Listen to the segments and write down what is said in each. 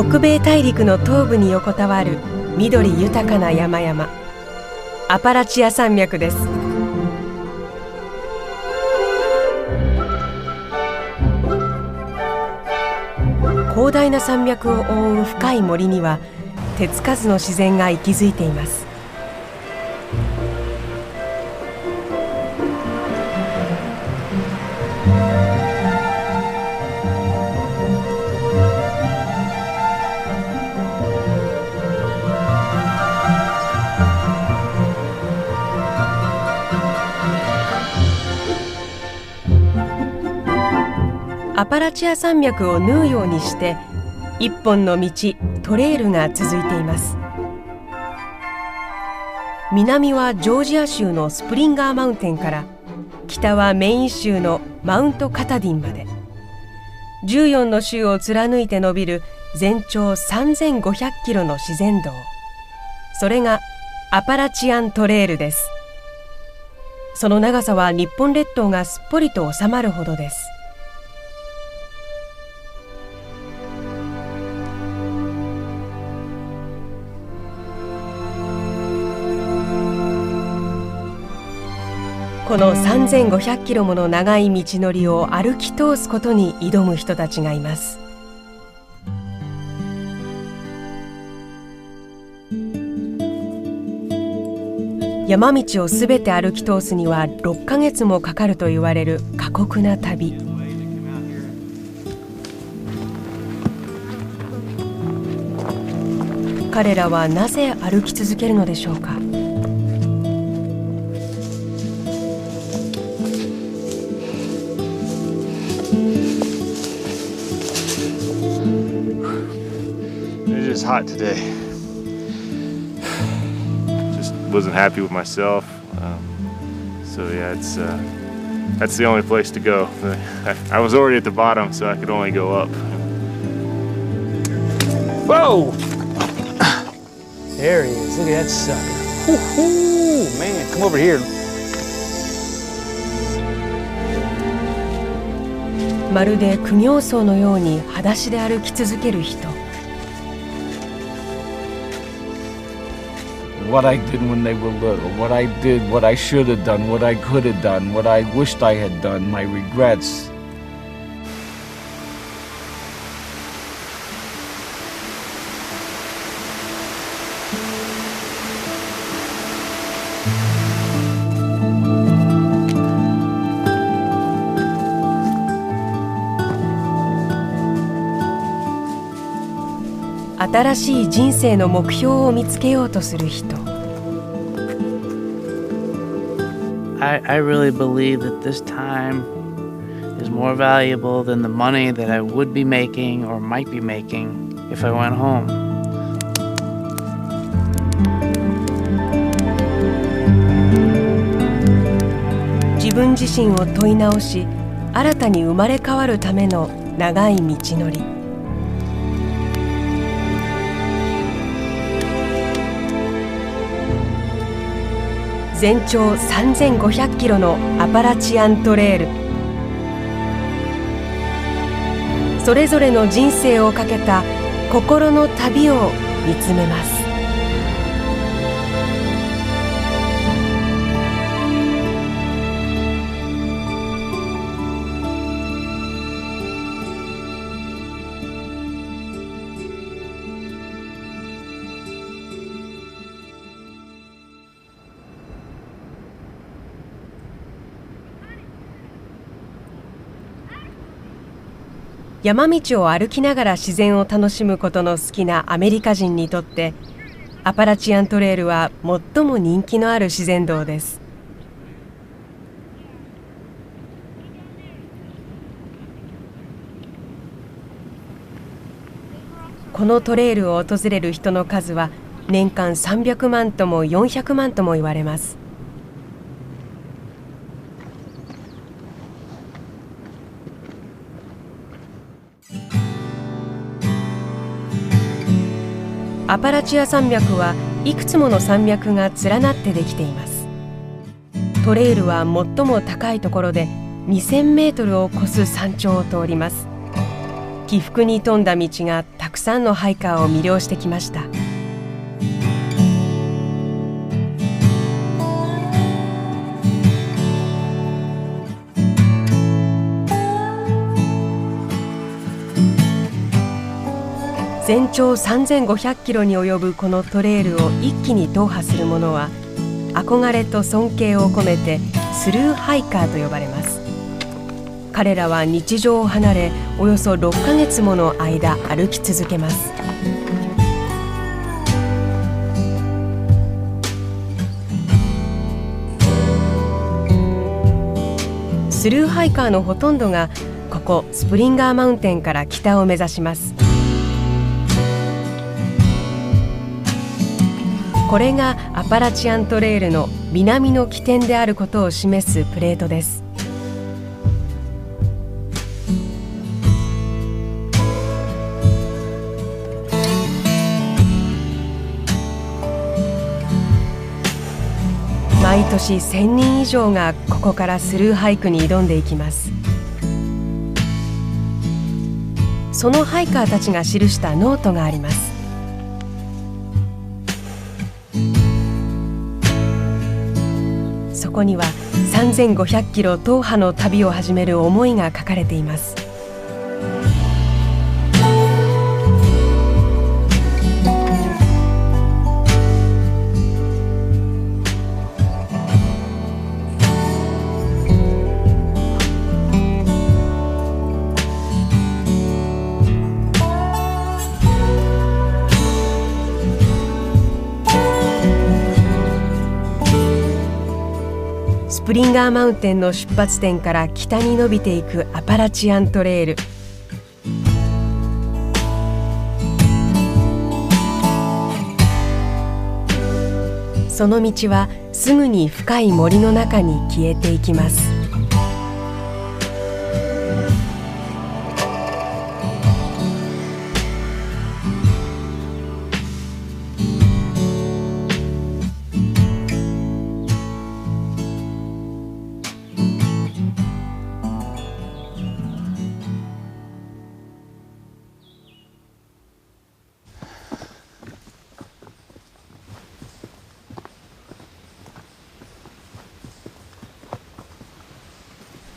北米大陸の東部に横たわる緑豊かな山々、アパラチア山脈です。広大な山脈を覆う深い森には手つかずの自然が息づいています。アパラチア山脈を縫うようにして一本の道、トレイルが続いています。南はジョージア州のスプリンガーマウンテンから北はメイン州のマウントカタディンまで14の州を貫いて延びる全長3500キロの自然道、それがアパラチアントレイルです。その長さは日本列島がすっぽりと収まるほどです。この3500キロもの長い道のりを歩き通すことに挑む人たちがいます。山道をすべて歩き通すには6ヶ月もかかると言われる過酷な旅。彼らはなぜ歩き続けるのでしょうか。It's hot today. Just wasn't happy with myself. So yeah, that's the only place to go. I was already at the bottom, so I could only go up. Whoa! There he is. Look at that sucker. Woo-hoo! Man, come over here. まるで苦行僧のように裸足で歩き続ける人。What I did when they were little, what I did, what I should have done, what I could have done, what I wished I had done, my regrets. 新しい人生の目標を見つけようとする人。I really believe that this time is more valuable than the money that I would be making or might be making if I went home. 自分自身を問い直し、新たに生まれ変わるための長い道のり。全長3500キロのアパラチアントレール。それぞれの人生をかけた心の旅を見つめます。山道を歩きながら自然を楽しむことの好きなアメリカ人にとってアパラチアントレイルは最も人気のある自然道です。このトレイルを訪れる人の数は年間300万とも400万とも言われます。アパラチア山脈はいくつもの山脈が連なってできています。トレイルは最も高いところで2000メートルを超す山頂を通ります。起伏に富んだ道がたくさんのハイカーを魅了してきました。全長3500キロに及ぶこのトレイルを一気に踏破する者は憧れと尊敬を込めてスルーハイカーと呼ばれます。彼らは日常を離れおよそ6ヶ月もの間歩き続けます。スルーハイカーのほとんどがここスプリンガーマウンテンから北を目指します。これがアパラチアントレイルの南の起点であることを示すプレートです。毎年1000人以上がここからスルーハイクに挑んでいきます。そのハイカーたちが記したノートがあります。そこには3500キロ踏破の旅を始める思いが書かれています。スプリンガーマウンテンの出発点から北に伸びていくアパラチアントレイル。その道はすぐに深い森の中に消えていきます。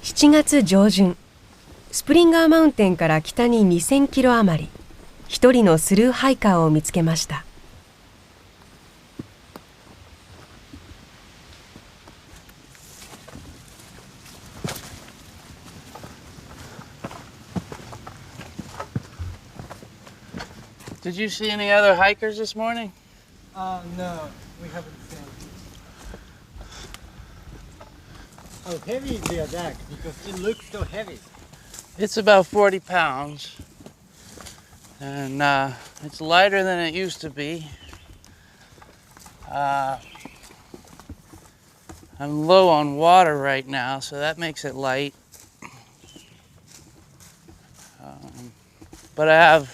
7月上旬、スプリンガーマウンテンから北に2000キロ余り、一人のスルーハイカーを見つけました。Did you see any other hikers this morning? No, we haven't seen. How heavy is their deck? Because it looks so heavy. It's about 40 pounds. And it's lighter than it used to be. I'm low on water right now, so that makes it light. But I have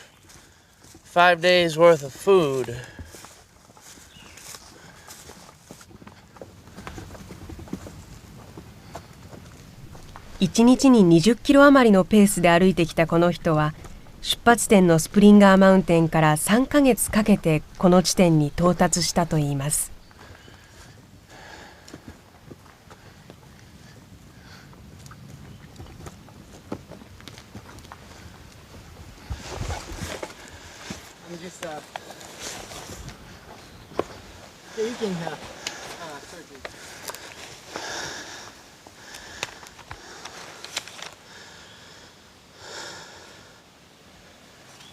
5 days worth of food. 1日に20キロ余りのペースで歩いてきたこの人は、出発点のスプリンガーマウンテンから3ヶ月かけてこの地点に到達したといいます。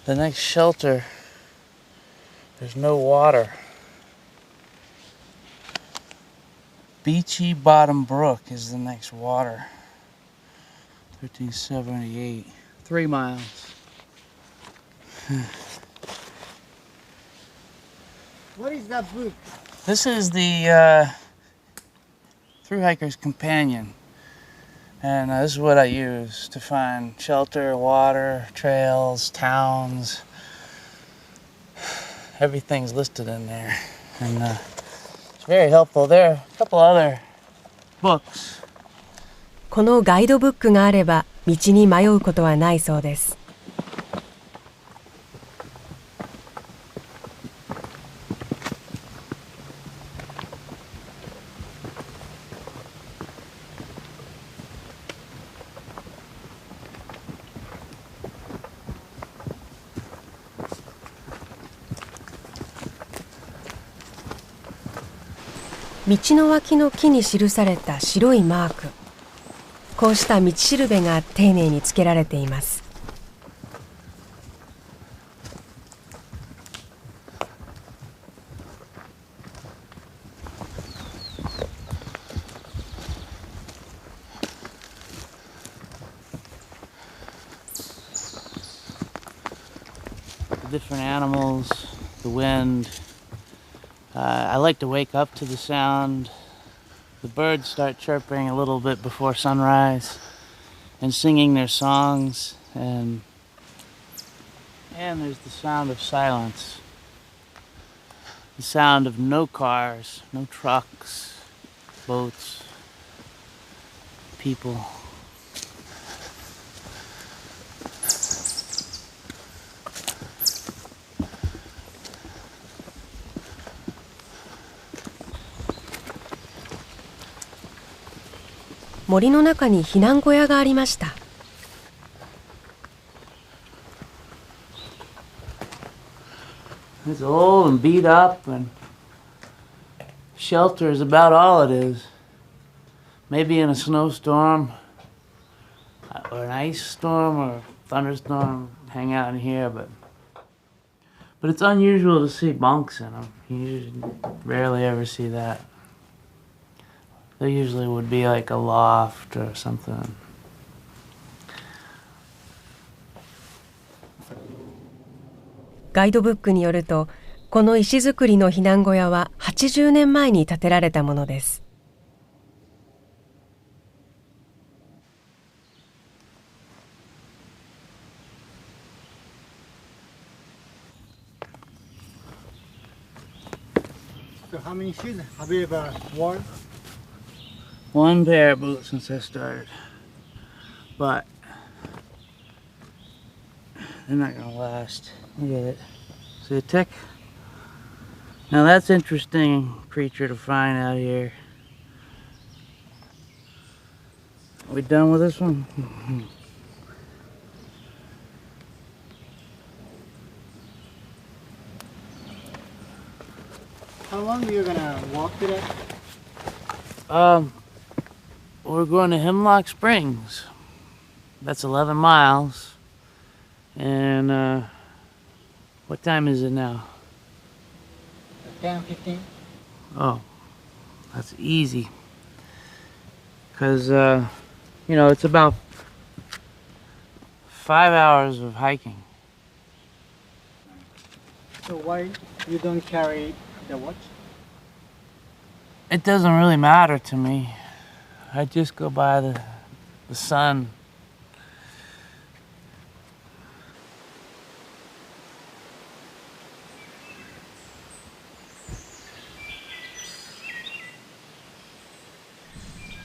The next shelter, there's no water. Beachy Bottom Brook is the next water. 1378. 3 miles. What is that book? This is the Thru Hiker's Companion. And this is what I use to find shelter, water, trails, towns. Everything's listed in there. And it's very helpful. There are a couple other books. このガイドブックがあれば道に迷うことはないそうです。道の脇の木に記された白いマーク、こうした道しるべが丁寧につけられています。Different animals, the wind. I like to wake up to the sound. The birds start chirping a little bit before sunrise and singing their songs, and there's the sound of silence. The sound of no cars, no trucks, boats, people. 森の中に避難小屋がありました。It's old and beat up, and shelter is about all it is. Maybe in a snowstorm, or an ice storm, or a thunderstorm, hang out in here, but it's unusual to see bunks in them. You usually rarely ever see that. There usually would be like a loft or something. ガイドブックによると、この石造りの避難小屋は80年前に建てられたものです。So how many shoes have you ever worn? One pair of boots since I started, but they're not gonna last. Look at it. See a tick? Now that's interesting creature to find out here. Are we done with this one? How long are you gonna walk today? We're going to Hemlock Springs. That's 11 miles. And what time is it now? 10:15. Oh, that's easy. Because, it's about 5 hours of hiking. So why you don't carry the watch? It doesn't really matter to me. I just go by the sun.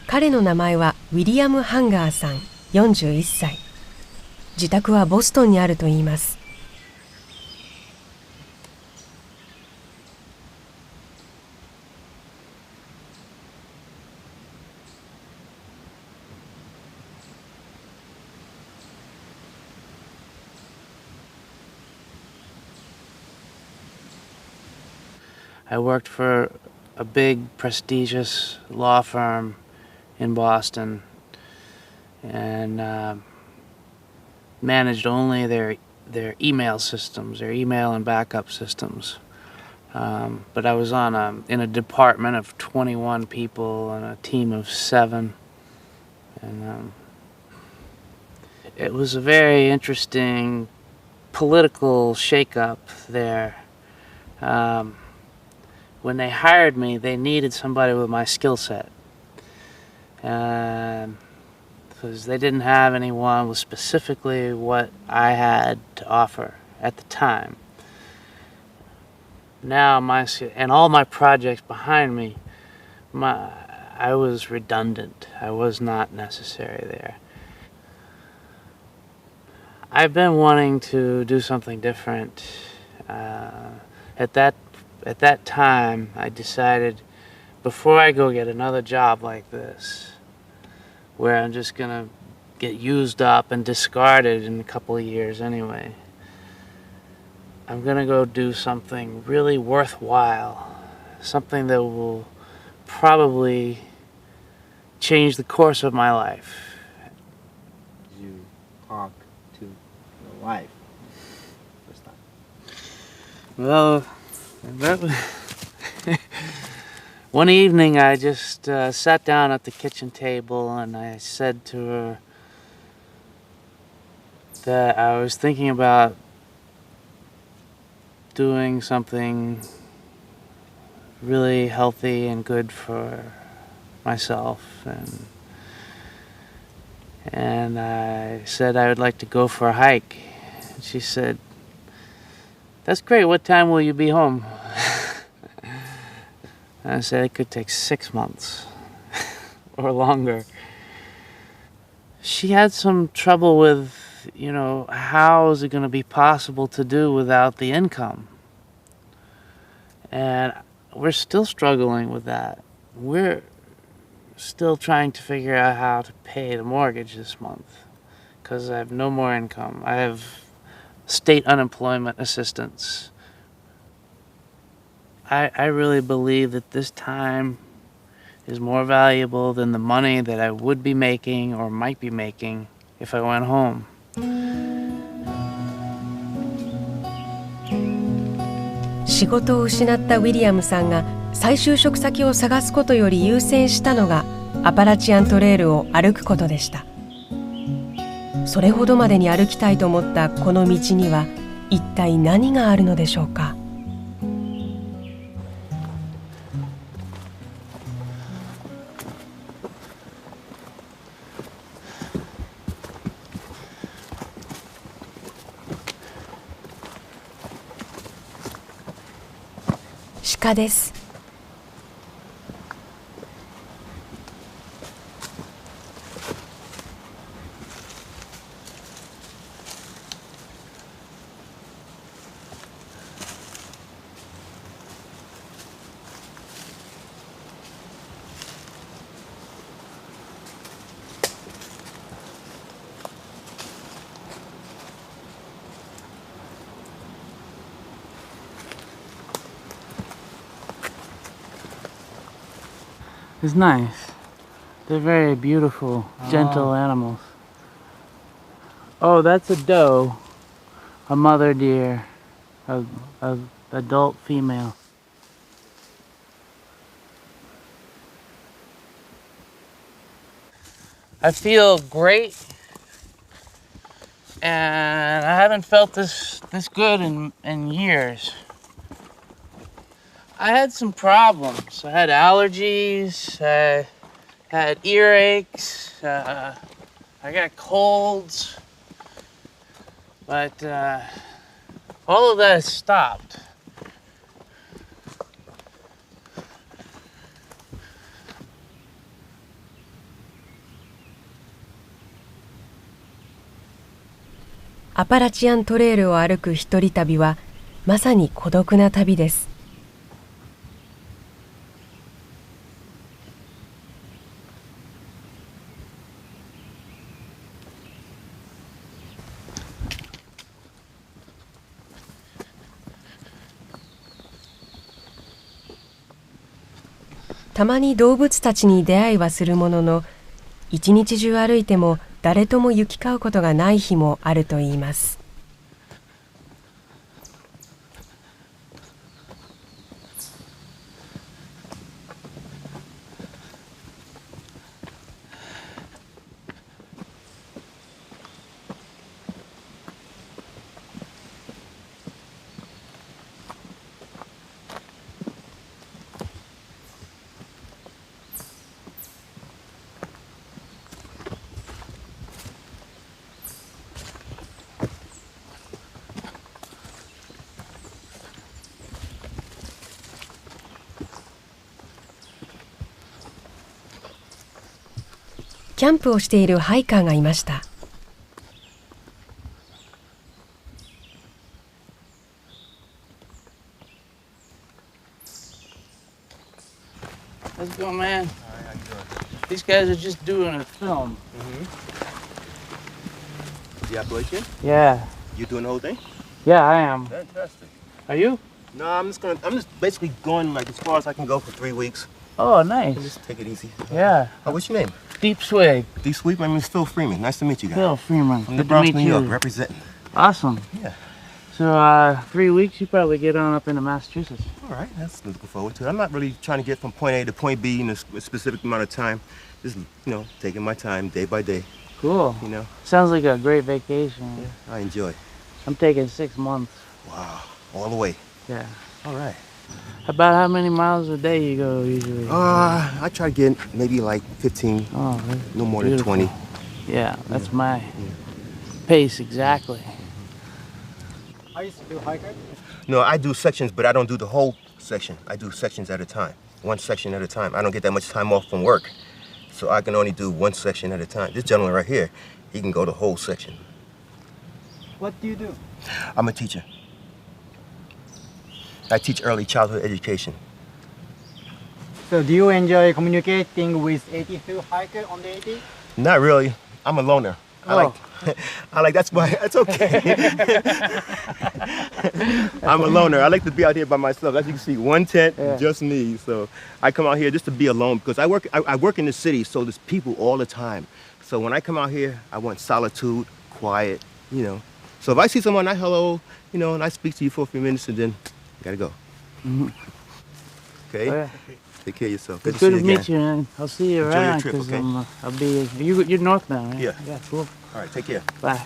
彼の名前はウィリアム・ハンガーさん、41歳。自宅はボストンにあるといいます。I worked for a big, prestigious law firm in Boston, and managed only their email systems, their email and backup systems. But I was in a department of 21 people and a team of 7, and it was a very interesting political shakeup there. When they hired me, they needed somebody with my skill set. Because they didn't have anyone with specifically what I had to offer at the time. Now, and all my projects behind me, I was redundant. I was not necessary there. I've been wanting to do something different. At that time, I decided, before I go get another job like this, where I'm just gonna get used up and discarded in a couple of years anyway, I'm gonna go do something really worthwhile, something that will probably change the course of my life. You talk to your wife first time. Well, one evening I just sat down at the kitchen table and I said to her that I was thinking about doing something really healthy and good for myself, and I said I would like to go for a hike. And she said, "That's great, what time will you be home?" And I said it could take 6 months or longer. She had some trouble with, how is it going to be possible to do without the income? And we're still struggling with that. We're still trying to figure out how to pay the mortgage this month because I have no more income. I have state unemployment assistance. I really believe that this time is more valuable than the money that I would be making or might be making if I went home. 仕事を失ったウィリアムさんが再就職先を探すことより優先したのがアパラチアントレイルを歩くことでした。それほどまでに歩きたいと思ったこの道には一体何があるのでしょうか。鹿です。It's nice. They're very beautiful, gentle animals. Oh, that's a doe, a mother deer, a adult female. I feel great, and I haven't felt this good in years. I had some problems. I had allergies, I had earaches, I got colds, but all of that has stopped.アパラチアントレイルを歩く一人旅はまさに孤独な旅です。たまに動物たちに出会いはするものの、一日中歩いても誰とも行き交うことがない日もあるといいます。キャンプをしているハイカーがいました。Let's go, man. These guys are just doing a film. The Appalachian? Yeah. You doing the whole thing? Yeah, I am. Fantastic. Are you? No, I'm just basically going like as far as I can go for 3 weeks. Oh, nice. Just take it easy. Yeah. Oh, what's your name? Deep swig. Deep Sweep. My name is Phil Freeman. Nice to meet you guys. Phil Freeman. From the Good to Bronx, meet New you. York, representing. Awesome. Yeah. So 3 weeks, you probably get on up into Massachusetts. All right, that's looking forward to it. I'm not really trying to get from point A to point B in a specific amount of time. Just, taking my time day by day. Cool. Sounds like a great vacation. Yeah, I enjoy. I'm taking 6 months. Wow, all the way. Yeah. All right. About how many miles a day you go usually? I try to get maybe like 15. Oh, no more beautiful. than 20. Yeah, that's my pace exactly. Are you still hiker? No, I do sections, but I don't do the whole section. I do sections at a time. One section at a time. I don't get that much time off from work. So I can only do one section at a time. This gentleman right here, he can go the whole section. What do you do? I'm a teacher. I teach early childhood education. So do you enjoy communicating with 82 hiker on the 80? Not really. I'm a loner. That's okay. I'm a loner. I like to be out here by myself. As you can see, one tent, just me. So I come out here just to be alone because I work in the city, so there's people all the time. So when I come out here, I want solitude, quiet, So if I see someone, I hello, and I speak to you for a few minutes and then I gotta go. Okay? Oh, yeah. Take care of yourself. It's Good good to to see you meet you, man. I'll see you Enjoy your around trip, because okay? I'll be. You're north now, right? Yeah. Yeah, cool. All right, take care. Bye.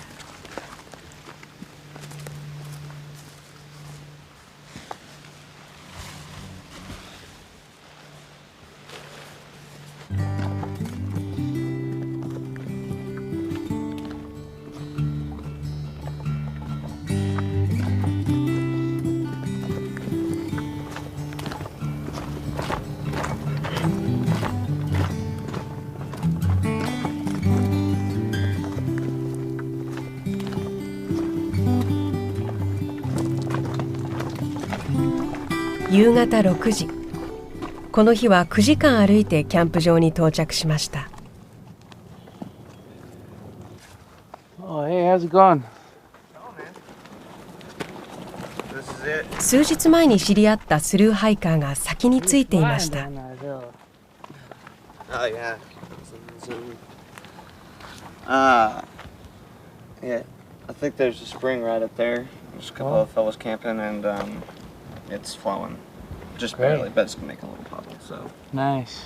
夕方6時。この日は9時間歩いてキャンプ場に到着しました。Oh, hey, how's it going?数日前に知り合ったスルーハイカーが先についていました。Oh yeah. Yeah. I think there's a spring right up there. There's a couple of fellas camping and it's flowing. Just barely, but it's gonna make a little puddle, so. Nice.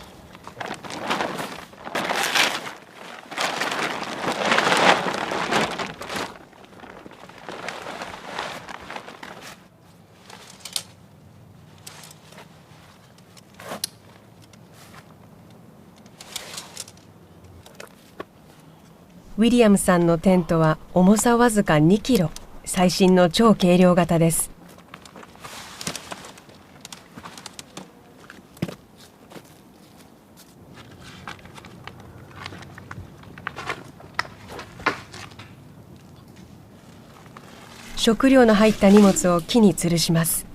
ウィリアムさんのテントは重さわずか2キロ、最新の超軽量型です。食料の入った荷物を木に吊るします。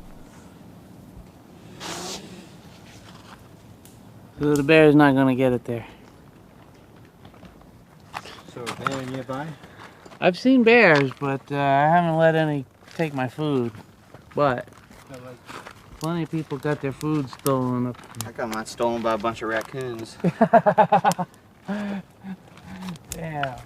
So the bear's not gonna get it there. So bear nearby? I've seen bears, but I haven't let any take my food. But plenty of people got their food stolen up. I got mine stolen by a bunch of raccoons. Damn.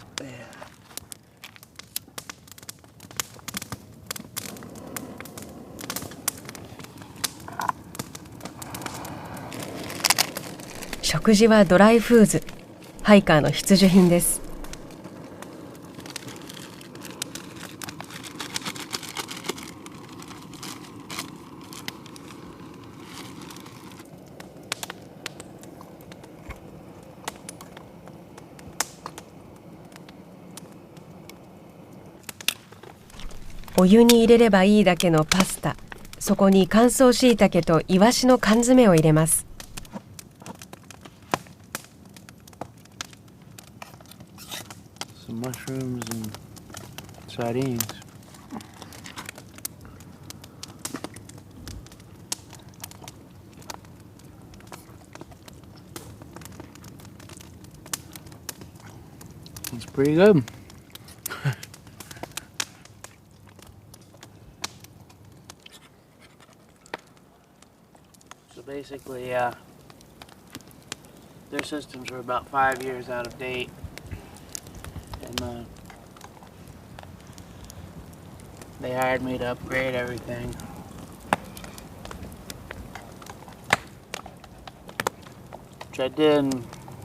食事はドライフーズ、ハイカーの必需品です。お湯に入れればいいだけのパスタ、そこに乾燥しいたけとイワシの缶詰を入れます。Some mushrooms and sardines. It's pretty good. So basically, their systems were about 5 years out of date. And they hired me to upgrade everything. Which I did in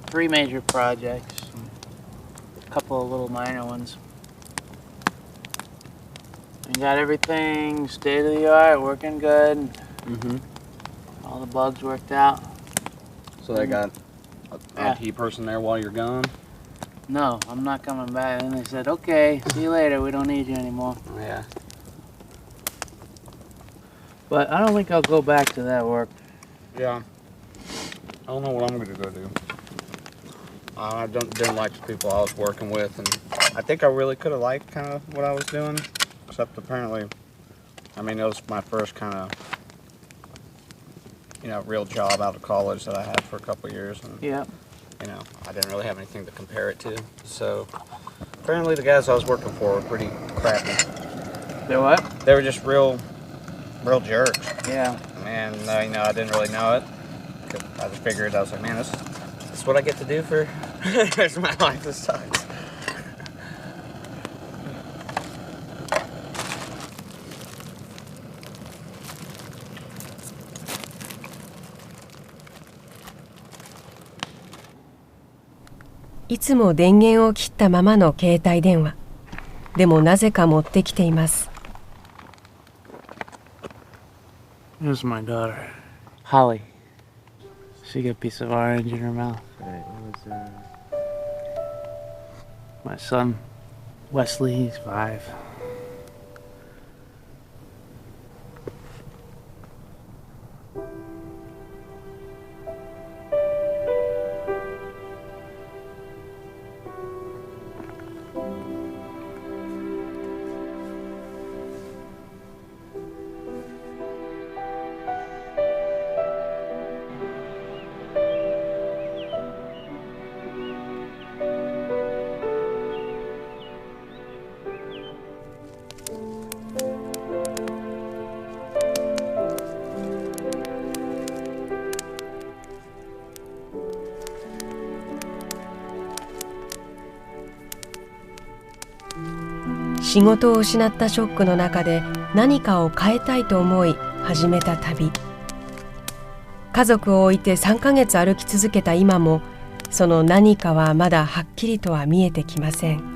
3 major projects, and a couple of little minor ones. And got everything state of the art, working good. Mm-hmm. All the bugs worked out. So they got an IT person there while you're gone? No, I'm not coming back. And they said, okay, see you later, we don't need you anymore. Yeah. But I don't think I'll go back to that work. Yeah. I don't know what I'm going to go do. I didn't like the people I was working with, and I think I really could have liked kind of what I was doing, except apparently, I mean, it was my first kind of, you know, real job out of college that I had for a couple of years, and Yeah. you know, I didn't really have anything to compare it to. So apparently the guys I was working for were pretty crappy. They what? They were just real jerks. Yeah. And you know, I didn't really know it. I just figured, I was like, man, this is what I get to do for the rest of my life. This sucks.いつも電源を切ったままの携帯電話。でもなぜか持ってきています。Here's my daughter, Holly. She got a piece of orange in her mouth. My son, Wesley, he's 5.仕事を失ったショックの中で何かを変えたいと思い始めた旅。家族を置いて3ヶ月歩き続けた今も、その何かはまだはっきりとは見えてきません。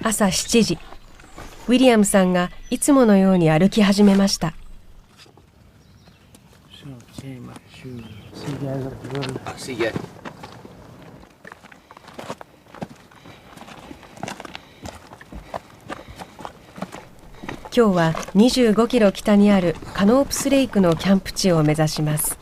朝7時、ウィリアムさんがいつものように歩き始めました。今日は25キロ北にあるカノープスレイクのキャンプ地を目指します。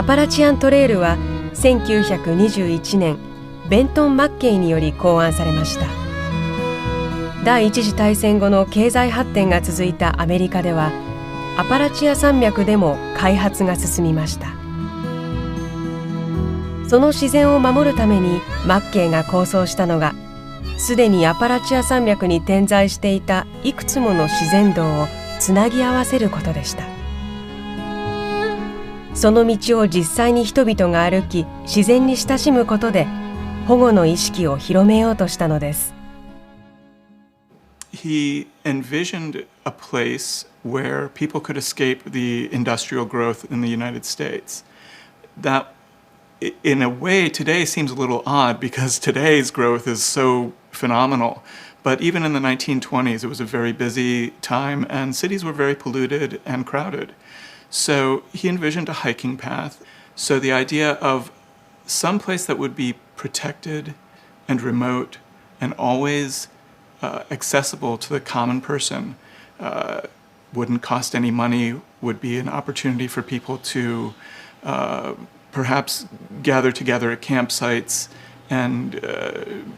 パラチアントレイルは1921年ベントン・マッケイにより考案されました。第一次大戦後の経済発展が続いたアメリカではアパラチア山脈でも開発が進みました。その自然を守るためにマッケイが構想したのが、すでにアパラチア山脈に点在していたいくつもの自然道をつなぎ合わせることでした。その道を実際に人々が歩き、自然に親しむことで保護の意識を広めようとしたのです。He envisioned a place where people could escape the industrial growth in the United States. That, in a way, today seems a little odd because today's growth is so phenomenal. But even in the 1920s, it was a very busy time and cities were very polluted and crowded. So he envisioned a hiking path. So the idea of some place that would be protected and remote and always accessible to the common person, wouldn't cost any money, would be an opportunity for people to perhaps gather together at campsites and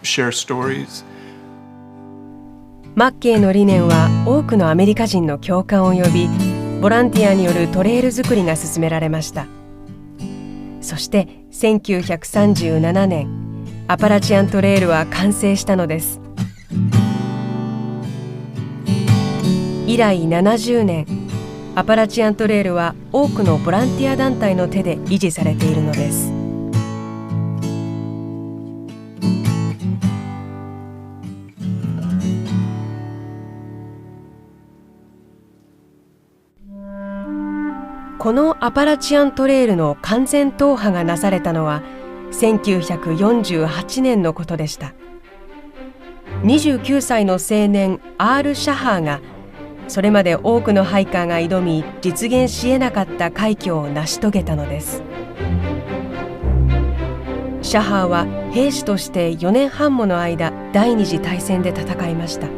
share stories. マッケイの理念は多くのアメリカ人の共感を呼び、ボランティアによるトレイル作りが進められました。そして1937年、アパラチアントレイルは完成したのです。以来70年、アパラチアントレイルは多くのボランティア団体の手で維持されているのです。このアパラチアントレイルの完全踏破がなされたのは1948年のことでした。29歳の青年R・シャハーがそれまで多くのハイカーが挑み実現し得なかった快挙を成し遂げたのです。シャハーは兵士として4年半もの間第二次大戦で戦いました。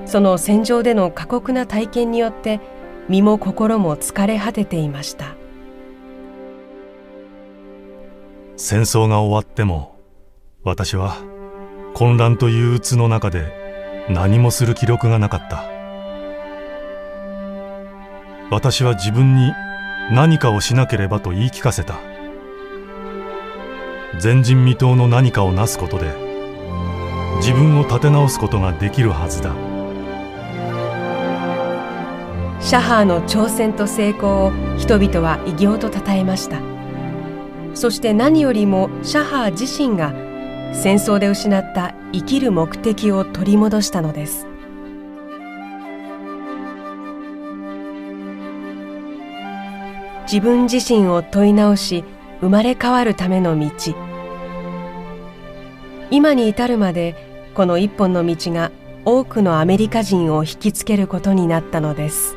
その戦場での過酷な体験によって身も心も疲れ果てていました。戦争が終わっても私は混乱と憂鬱の中で何もする気力がなかった。私は自分に何かをしなければと言い聞かせた。前人未到の何かをなすことで自分を立て直すことができるはずだ。シャハーの挑戦と成功を人々は偉業と称えました。そして何よりもシャハー自身が戦争で失った生きる目的を取り戻したのです。自分自身を問い直し生まれ変わるための道。今に至るまでこの一本の道が多くのアメリカ人を引きつけることになったのです。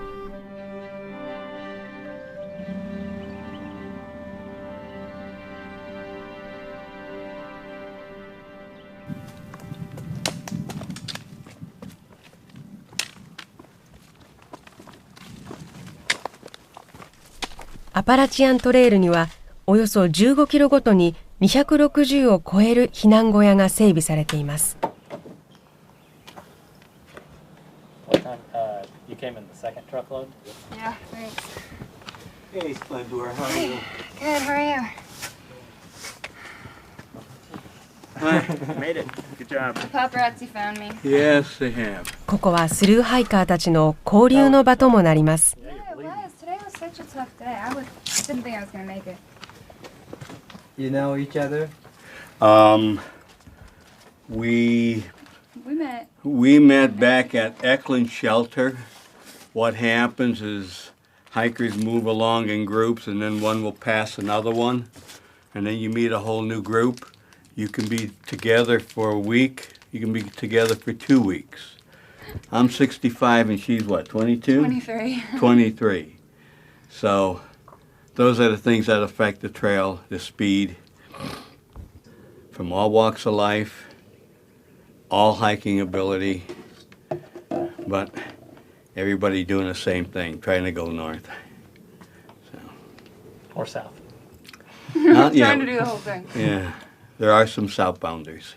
アパラチアントレイルにはおよそ15キロごとに260を超える避難小屋が整備されています。You came in the second truckload? Yeah, thanks. Hey, Splendor, how are you? Good, how are you? Made it. Good job. The paparazzi found me. Yes, they have. ここはスルーハイカーたちの交流の場ともなります。Yeah, it was. Today was such a tough day. I didn't think I was going to make it. You know each other? We met back at Eklund Shelter. What happens is hikers move along in groups and then one will pass another one and then you meet a whole new group. You can be together for a week. You can be together for 2 weeks. I'm 65 and she's what, 22? 23. 23. So those are the things that affect the trail, the speed. From all walks of life, all hiking ability, but everybody doing the same thing, trying to go north. So. or south? Not yet. Trying to do the whole thing. Yeah, there are some southbounders.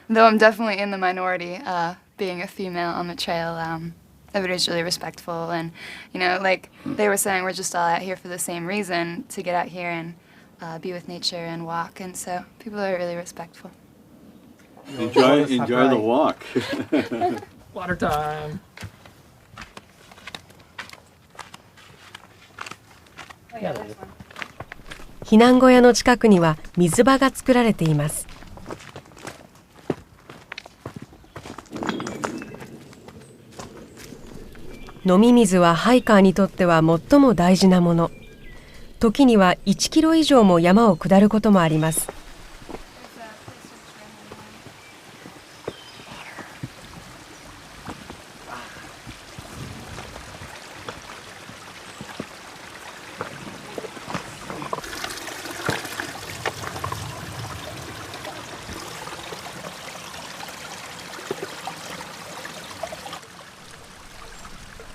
Though I'm definitely in the minority, being a female on the trail, everybody's really respectful, and you know, like they were saying, we're just all out here for the same reason, to get out here and be with nature and walk, and so people are really respectful. Enjoy the walk. Water time. Yeah, 避難小屋の近くには水場が作られています。飲み水はハイカーにとっては最も大事なもの。時には1キロ以上も山を下ることもあります。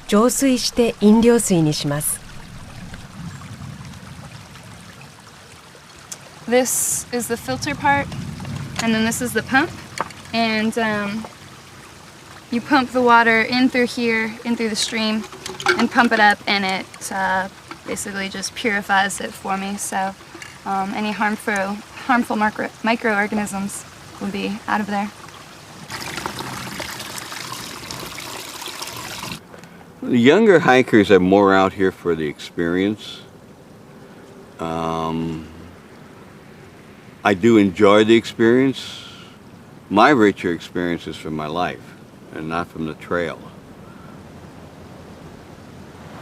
浄水して飲料水にします。This is the filter part, and then this is the pump, and you pump the water in through here, in through the stream, and pump it up, and it basically just purifies it for me, so any harmful microorganisms will be out of there. The younger hikers are more out here for the experience. I do enjoy the experience. My richer experience is from my life and not from the trail.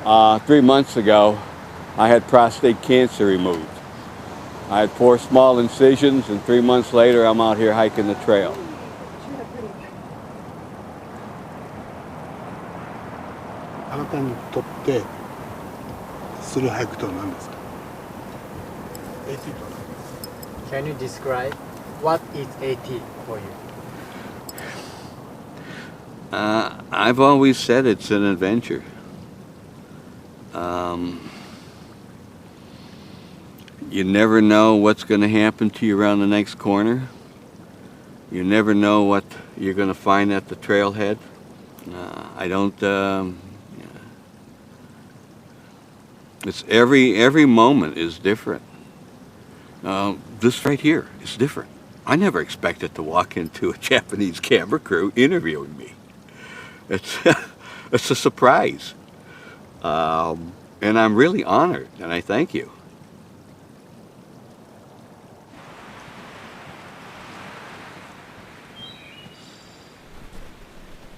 3 months ago, I had prostate cancer removed. I had 4 small incisions, and 3 months later, I'm out here hiking the trail. あなたにとってスルーハイクとは何ですか？ Can you describe what is AT for you? I've always said it's an adventure. You never know what's going to happen to you around the next corner. You never know what you're going to find at the trailhead. I don't. It's every moment is different. This right here is different. I never expected to walk into a Japanese camera crew interviewing me. It's a surprise, and I'm really honored, and I thank you.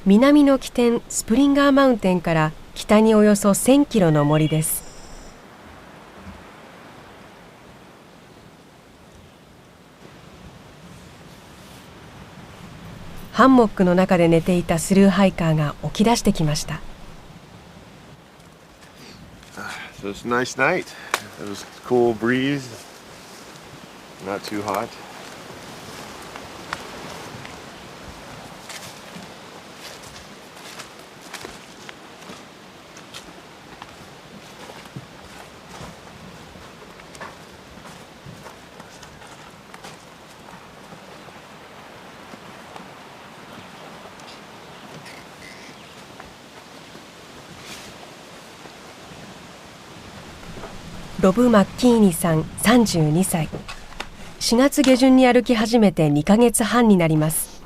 南の起点スプリンガーマウンテンから北におよそ1000キロの森です。ハンモックの中で寝ていたスルーハイカーが起き出してきました。So it's a nice night. It was a cool breeze, not too hot.ロブ・マッキーニさん32歳。4月下旬に歩き始めて2ヶ月半になります。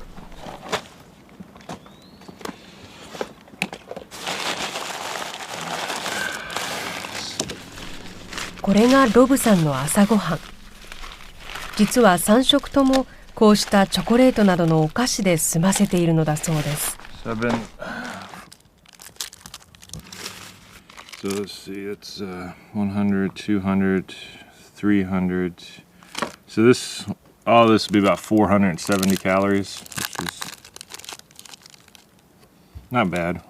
これがロブさんの朝ごはん。実は3食ともこうしたチョコレートなどのお菓子で済ませているのだそうです。So let's see, it's 100, 200, 300. So all this would be about 470 calories, which is not bad.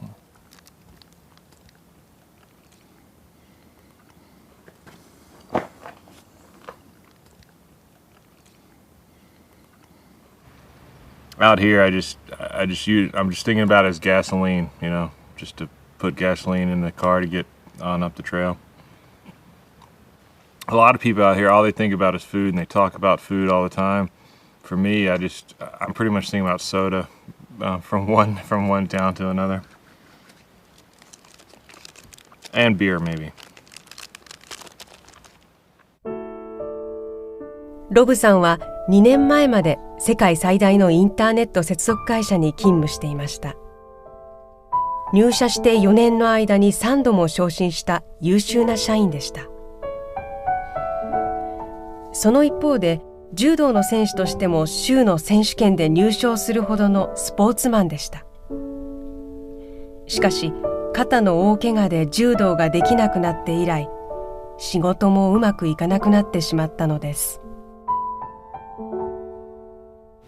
Out here, I'm just thinking about it as gasoline, you know, just to put gasoline in the car to get on up the trail. a lot of people out here, all they think about is food, and they talk about food all the time. For me, I'm pretty much thinking about soda, from one town to another, and beer maybe. ロブさんは2年前まで世界最大のインターネット接続会社に勤務していました。入社して4年の間に3度も昇進した優秀な社員でした。その一方で、柔道の選手としても州の選手権で入賞するほどのスポーツマンでした。しかし、肩の大怪我で柔道ができなくなって以来、仕事もうまくいかなくなってしまったのです。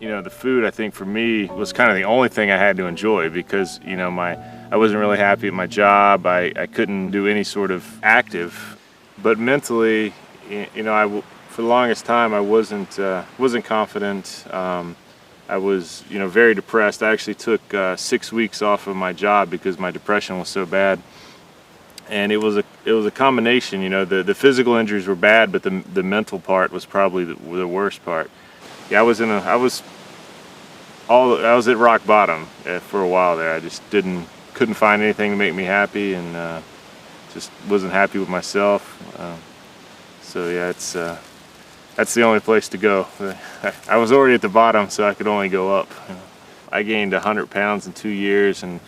You know, the food, I think, for me was kind of the only thing I had to enjoy because, you know, I wasn't really happy at my job. I couldn't do any sort of active. But mentally, you know, for the longest time, I wasn't confident. I was, you know, very depressed. I actually took 6 weeks off of my job because my depression was so bad. And it was a combination. You know, the physical injuries were bad, but the mental part was probably the worst part. Yeah, I was at rock bottom for a while there. I just couldn't find anything to make me happy, and just wasn't happy with myself. So yeah, that's the only place to go. I was already at the bottom, so I could only go up. I gained 100 pounds in 2 years, and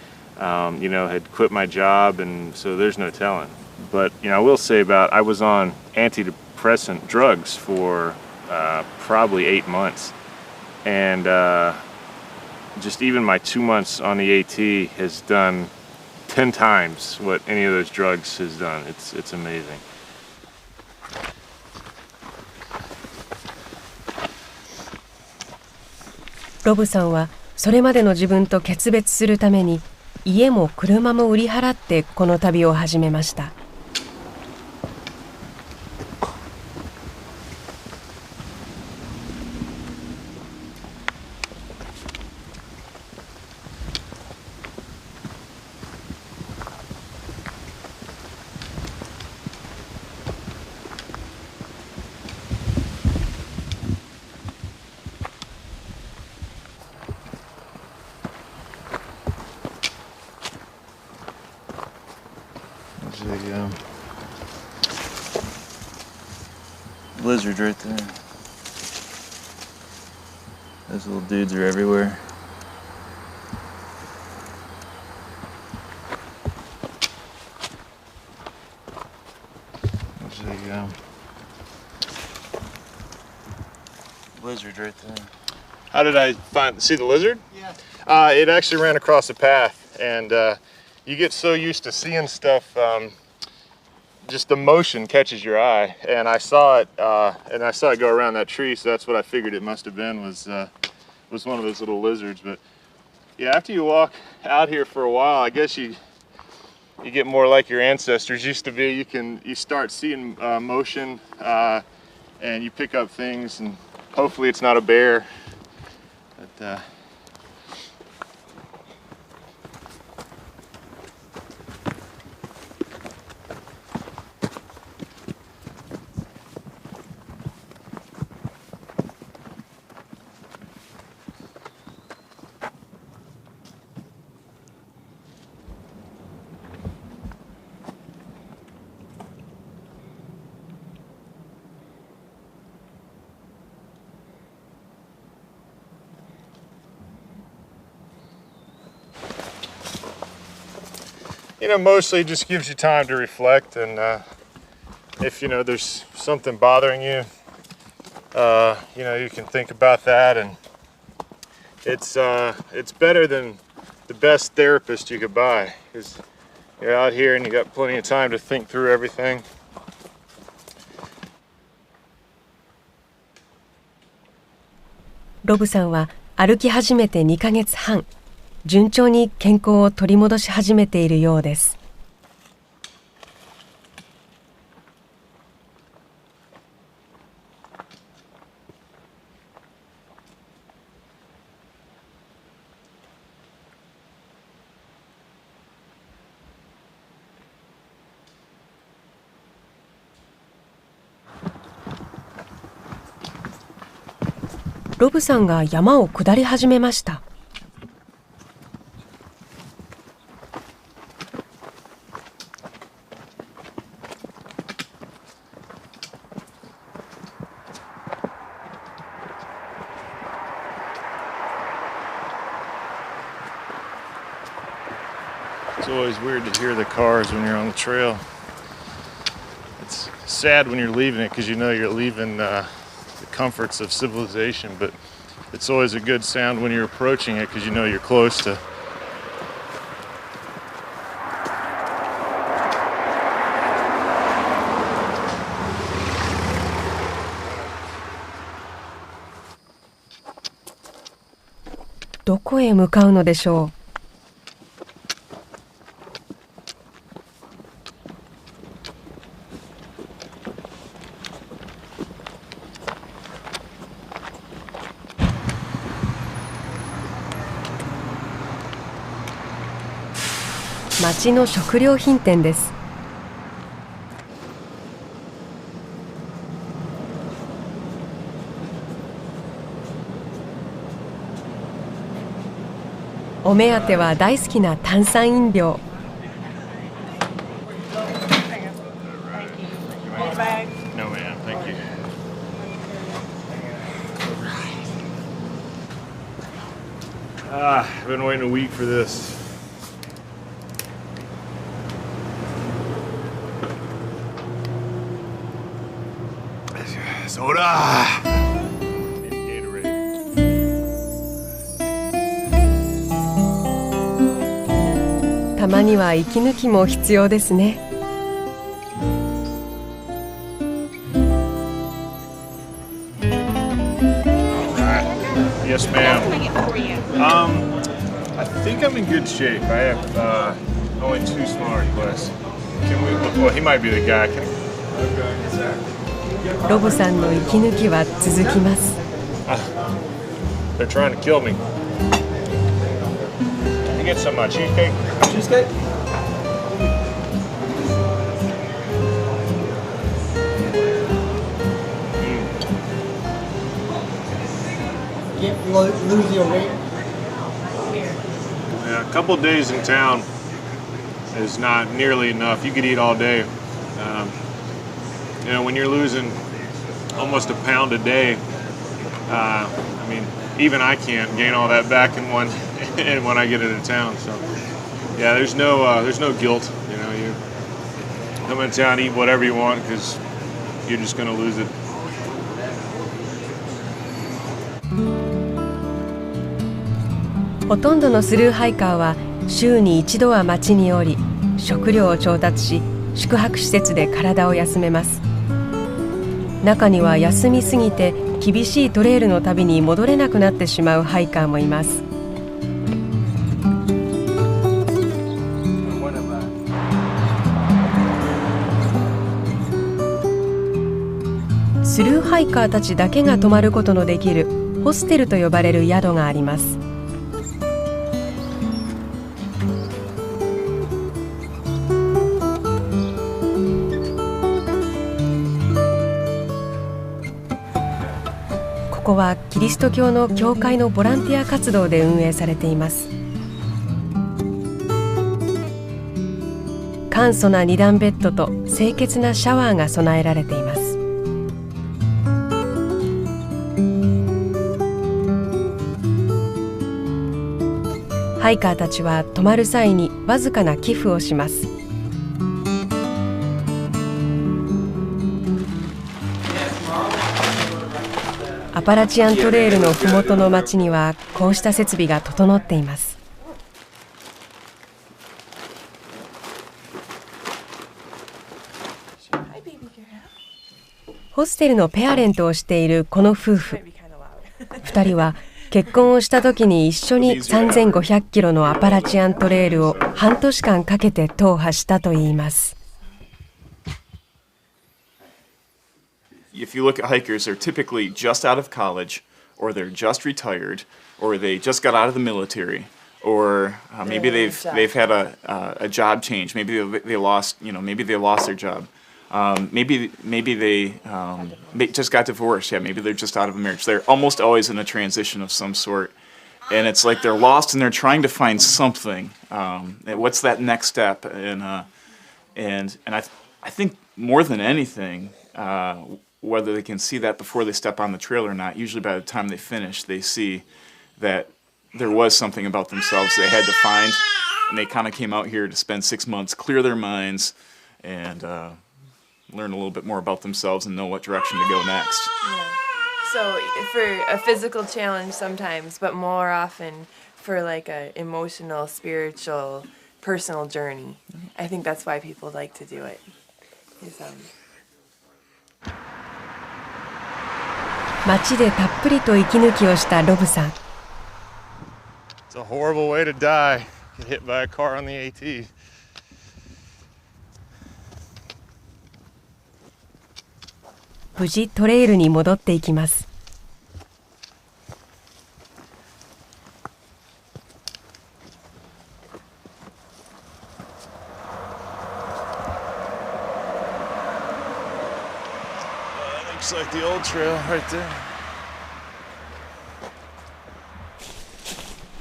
you know, had quit my job, and so there's no telling. But you know, I will say I was on antidepressant drugs for probably 8 months, and just even my 2 months on the AT has done 10 times what any of those drugs has done. It's amazing. ロブさんはそれまでの自分と決別するために家も車も売り払ってこの旅を始めました。There's a blizzard right there. Those little dudes are everywhere. There's a blizzard right there. How did I see the lizard? Yeah. It actually ran across the path, and you get so used to seeing stuff, just the motion catches your eye, and I saw it go around that tree, so that's what I figured it must have been, was one of those little lizards. But yeah, after you walk out here for a while, I guess you get more like your ancestors used to be. You start seeing motion, and you pick up things, and hopefully it's not a bear. But you know, mostly just gives you time to reflect, and if you know there's something bothering you, you know, you can think about that, and it's better than the best therapist you could buy, because you're out here and you got plenty of time to think through everything. ロブさんは歩き始めて2ヶ月半、順調に健康を取り戻し始めているようです。ロブさんが山を下り始めました。It's always weird to hear the cars when you're on the trail. It's sad when you're leaving it because you know you're leaving the comforts of civilization, but it's always a good sound when you're approaching it because you know you're close to. どこへ向かうのでしょう。町の食料品店です。お目当ては大好きな炭酸飲料。No, man, thank you. I've been waiting a week for this. Soda! Gatorade. たまには息抜きも必要ですね。Yes, ma'am. I think I'm in good shape. I have only 2 small requests. Can we? Well, he might be the guy. Can,ロブさんの息抜きは続きます。They're trying to kill me. Can you get some cheesecake? Cheesecake? Lose your weight? Yeah, a couple days in town is not nearly enough. You could eat all day. You know, when you're losing almost a pound a day, I mean, even I can't gain all that back in one when I get into town. So, yeah, there's no guilt. You know, you come into town, eat whatever you want because you're just going to lose it. ほとんどのスルーハイカーは週に一度は町に降り、食料を調達し、宿泊施設で体を休めます。中には休みすぎて厳しいトレイルの旅に戻れなくなってしまうハイカーもいます。スルーハイカーたちだけが泊まることのできるホステルと呼ばれる宿があります。ここはキリスト教の教会のボランティア活動で運営されています。簡素な2段ベッドと清潔なシャワーが備えられています。ハイカーたちは泊まる際にわずかな寄付をします。アパラチアントレイルのふもとの町にはこうした設備が整っています。ホステルのペアレントをしているこの夫婦2人は結婚をした時に一緒に3500キロのアパラチアントレイルを半年間かけて踏破したといいます。If you look at hikers, they're typically just out of college, or they're just retired, or they just got out of the military, or maybe they've had a job change. Maybe they lost their job. Maybe they just got divorced. Yeah, maybe they're just out of a marriage. They're almost always in a transition of some sort, and it's like they're lost and they're trying to find something. What's that next step? And I think more than anything, whether they can see that before they step on the trail or not, usually by the time they finish, they see that there was something about themselves they had to find, and they kind of came out here to spend 6 months, clear their minds, and learn a little bit more about themselves and know what direction to go next. Yeah. So for a physical challenge sometimes, but more often for like a emotional, spiritual, personal journey. I think that's why people like to do it. Is, 街でたっぷりと息抜きをしたロブさん。It's a horrible way to die. Get hit by a car on the AT. 無事トレイルに戻っていきます。Looks like the old trail right there.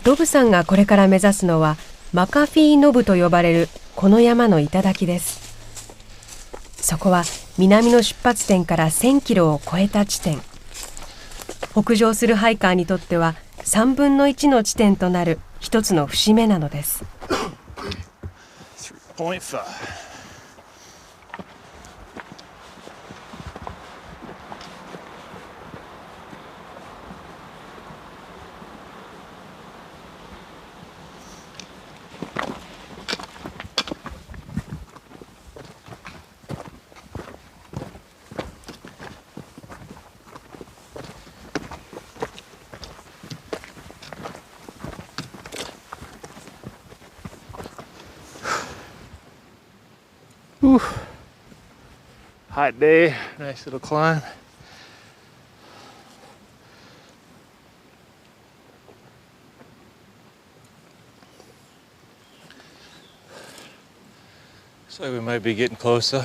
ロブさんがこれから目指すのはマカフィーノブと呼ばれるこの山の頂です。そこは南の出発点から1000キロを超えた地点。北上するハイカーにとっては3分の1の地点となる一つの節目なのです。3.5. Whew. Hot day, nice little climb. Looks like we might be getting closer.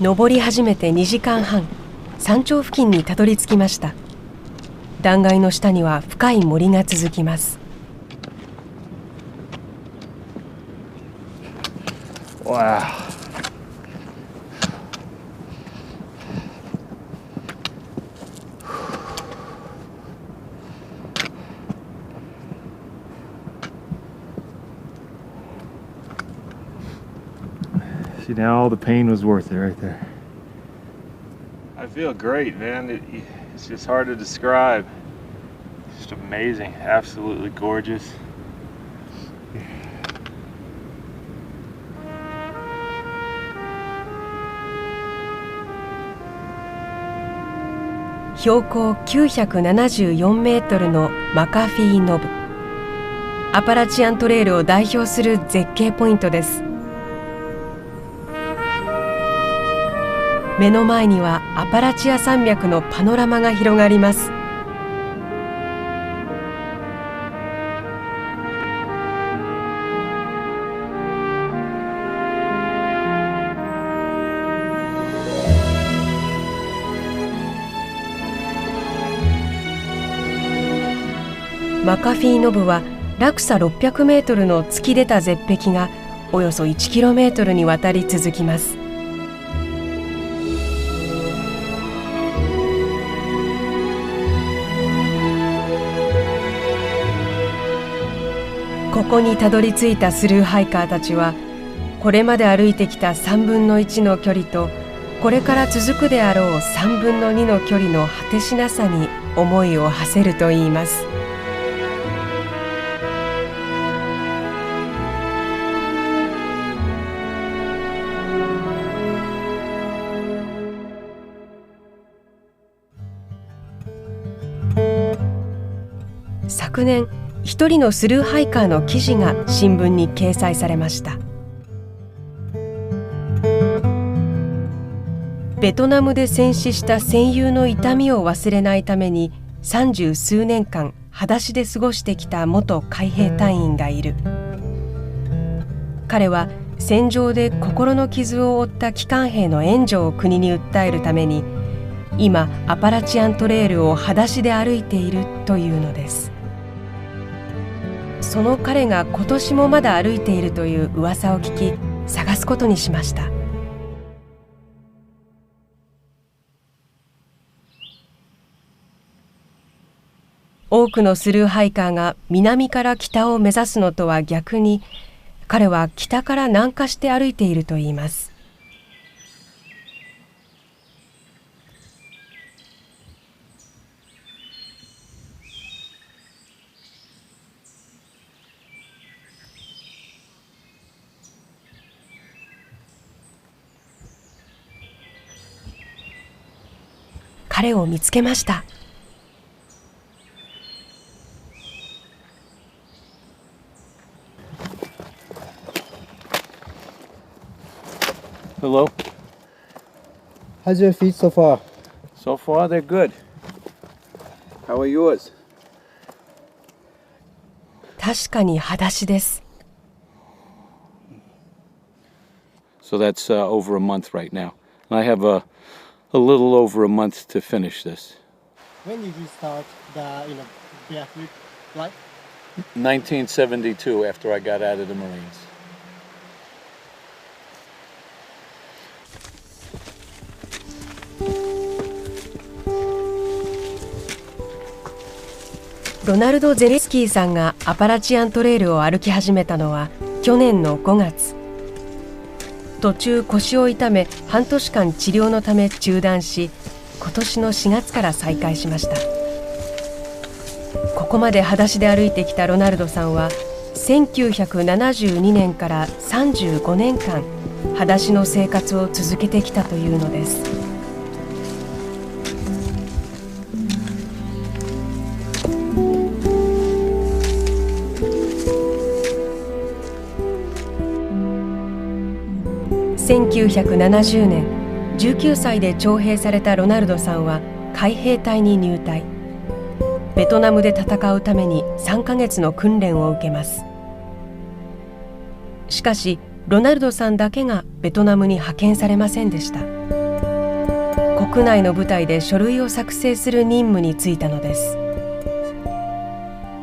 登り始めて2時間半、山頂付近にたどり着きました。断崖の下には深い森が続きます。Wow. See, now all the pain was worth it right there. I feel great, man. It's just hard to describe. Just amazing, absolutely gorgeous.標高974メートルのマカフィーノブ。アパラチアントレイルを代表する絶景ポイントです。目の前にはアパラチア山脈のパノラマが広がります。マカフィーノブは落差600メートルの突き出た絶壁がおよそ1キロメートルにわたり続きます。ここにたどり着いたスルーハイカーたちは、これまで歩いてきた3分の1の距離とこれから続くであろう3分の2の距離の果てしなさに思いを馳せるといいます。昨年一人のスルーハイカーの記事が新聞に掲載されました。ベトナムで戦死した戦友の痛みを忘れないために30数年間裸足で過ごしてきた元海兵隊員がいる。彼は戦場で心の傷を負った帰還兵の援助を国に訴えるために今アパラチアントレイルを裸足で歩いているというのです。その彼が今年もまだ歩いているという噂を聞き探すことにしました。多くのスルーハイカーが南から北を目指すのとは逆に、彼は北から南下して歩いているといいます。彼を見つけました。Hello. How's your feet so far? So far, they're good. How are yours? 確かに裸足です。So that's over a month right now. And I have a little over a month to finish this. When did you start the barefoot life? 1972, after I got out of the Marines. ロナルド・ゼレスキーさんがアパラチアントレイルを歩き始めたのは去年の5月。途中腰を痛め半年間治療のため中断し、今年の4月から再開しました。ここまで裸足で歩いてきたロナルドさんは1972年から35年間裸足の生活を続けてきたというのです。1970年、19歳で徴兵されたロナルドさんは海兵隊に入隊。ベトナムで戦うために3ヶ月の訓練を受けます。しかし、ロナルドさんだけがベトナムに派遣されませんでした。国内の部隊で書類を作成する任務に就いたのです。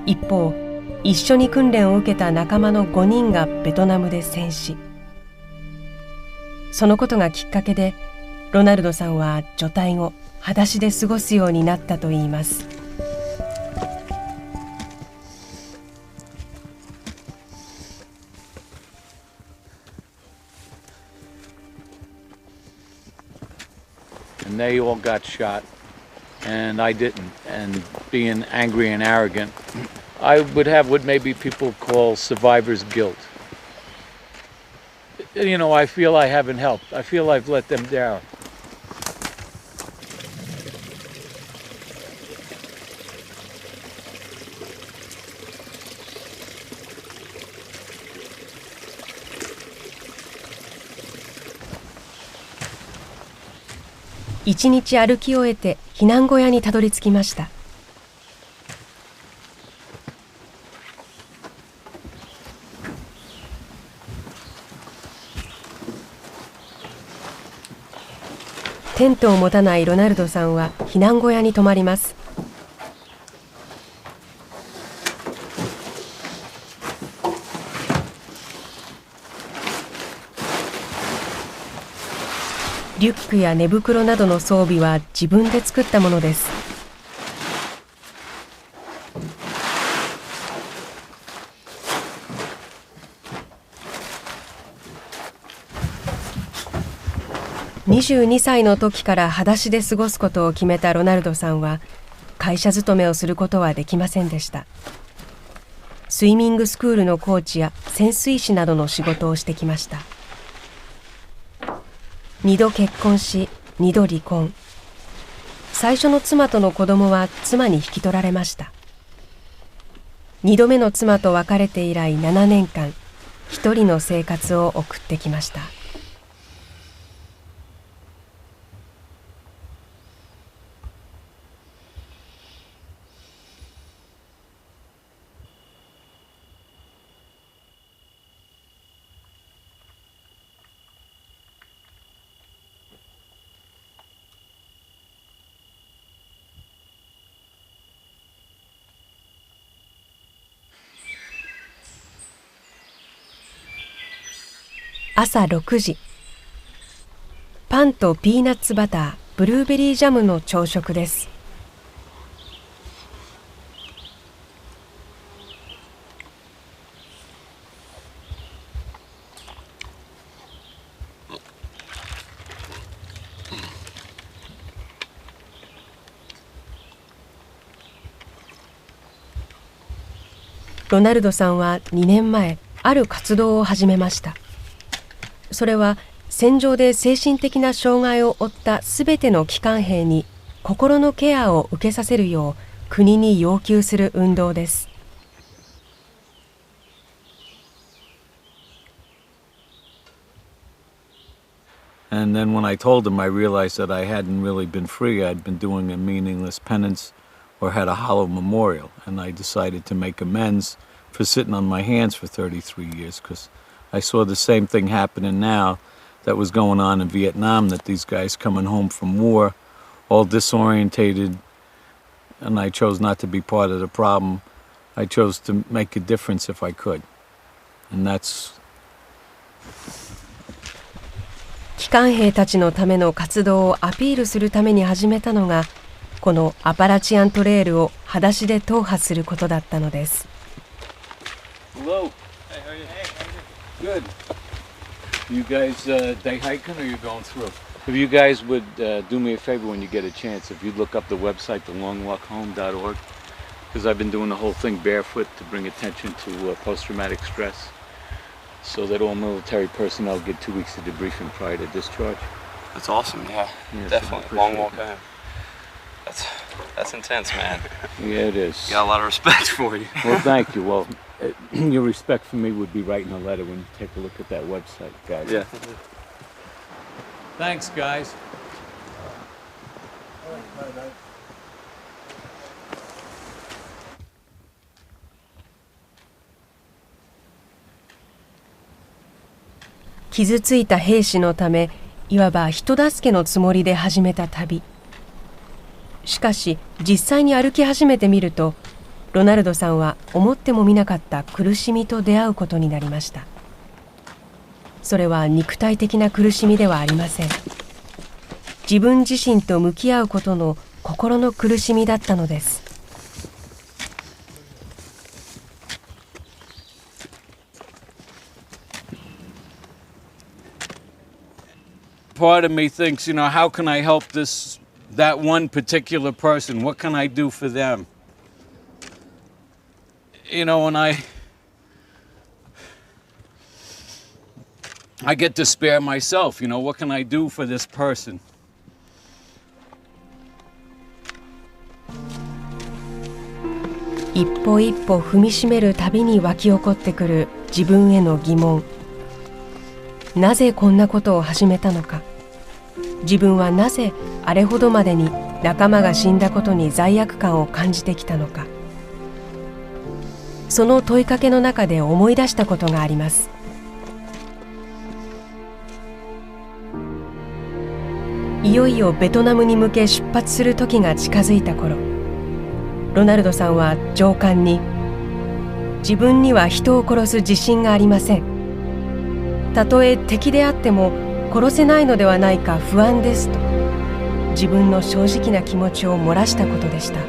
一方、一緒に訓練を受けた仲間の5人がベトナムで戦死。そのことがきっかけで、ロナルドさんは除隊後、裸足で過ごすようになったといいます。And they all got shot, and I didn't. And being angry and arrogant, I would have what maybe people call survivor's guilt. You know, I feel I haven't helped. I feel I've let them down.一日歩き終えて避難小屋にたどり着きました。テントを持たないロナルドさんは避難小屋に泊まります。リュックや寝袋などの装備は自分で作ったものです。22歳の時から裸足で過ごすことを決めたロナルドさんは会社勤めをすることはできませんでした。スイミングスクールのコーチや潜水士などの仕事をしてきました。2度結婚し2度離婚。最初の妻との子供は妻に引き取られました。2度目の妻と別れて以来7年間、一人の生活を送ってきました。朝6時、パンとピーナッツバター、ブルーベリージャムの朝食です。ロナルドさんは2年前、ある活動を始めました。それは戦場で精神的な障害を負ったすべての帰還兵に心のケアを受けさせるよう国に要求する運動です。And then when I told him, I realized that I hadn't really been free. I'd been doing a meaningless penance or had a hollow memorial. And I decided to make amends for sitting on my hands for 33 years because I saw the same thing happening now that was going on in Vietnam, that these guys coming home from war, all disorientated, and I chose not to be part of the problem. I chose to make a difference if I could. And that's... 帰還兵たちのための活動をアピールするために始めたのが、このアパラチアントレイルを裸足で踏破することだったのです。Hello. Hey, how are you? Good. You guys day hiking or you going through? If you guys would do me a favor when you get a chance, if you'd look up the website, thelongwalkhome.org, because I've been doing the whole thing barefoot to bring attention to post-traumatic stress, so that all military personnel get 2 weeks of debriefing prior to discharge. That's awesome. Yeah, definitely. Long walk home. That's intense, man. Yeah, it is. Got a lot of respect for you. Well, thank you. Well, your respect for me would be writing a letter when you take a look at that website, guys. Yeah. Thanks, guys. 傷ついた兵士のため、いわば人助けのつもりで始めた旅。しかし実際に歩き始めてみると、ロナルドさんは思ってもみなかった苦しみと出会うことになりました。それは肉体的な苦しみではありません。自分自身と向き合うことの心の苦しみだったのです。Part of me thinks, you know, how can I help that one particular person? What can I do for them? You know, and I get despair myself, you know, what can I do for this person? 一歩一歩踏みしめるたびに湧き起こってくる自分への疑問。なぜこんなことを始めたのか。自分はなぜあれほどまでに仲間が死んだことに罪悪感を感じてきたのか。その問いかけの中で思い出したことがあります。いよいよベトナムに向け出発する時が近づいた頃、ロナルドさんは上官に、自分には人を殺す自信がありません。たとえ敵であっても殺せないのではないか不安ですと、自分の正直な気持ちを漏らしたことでした。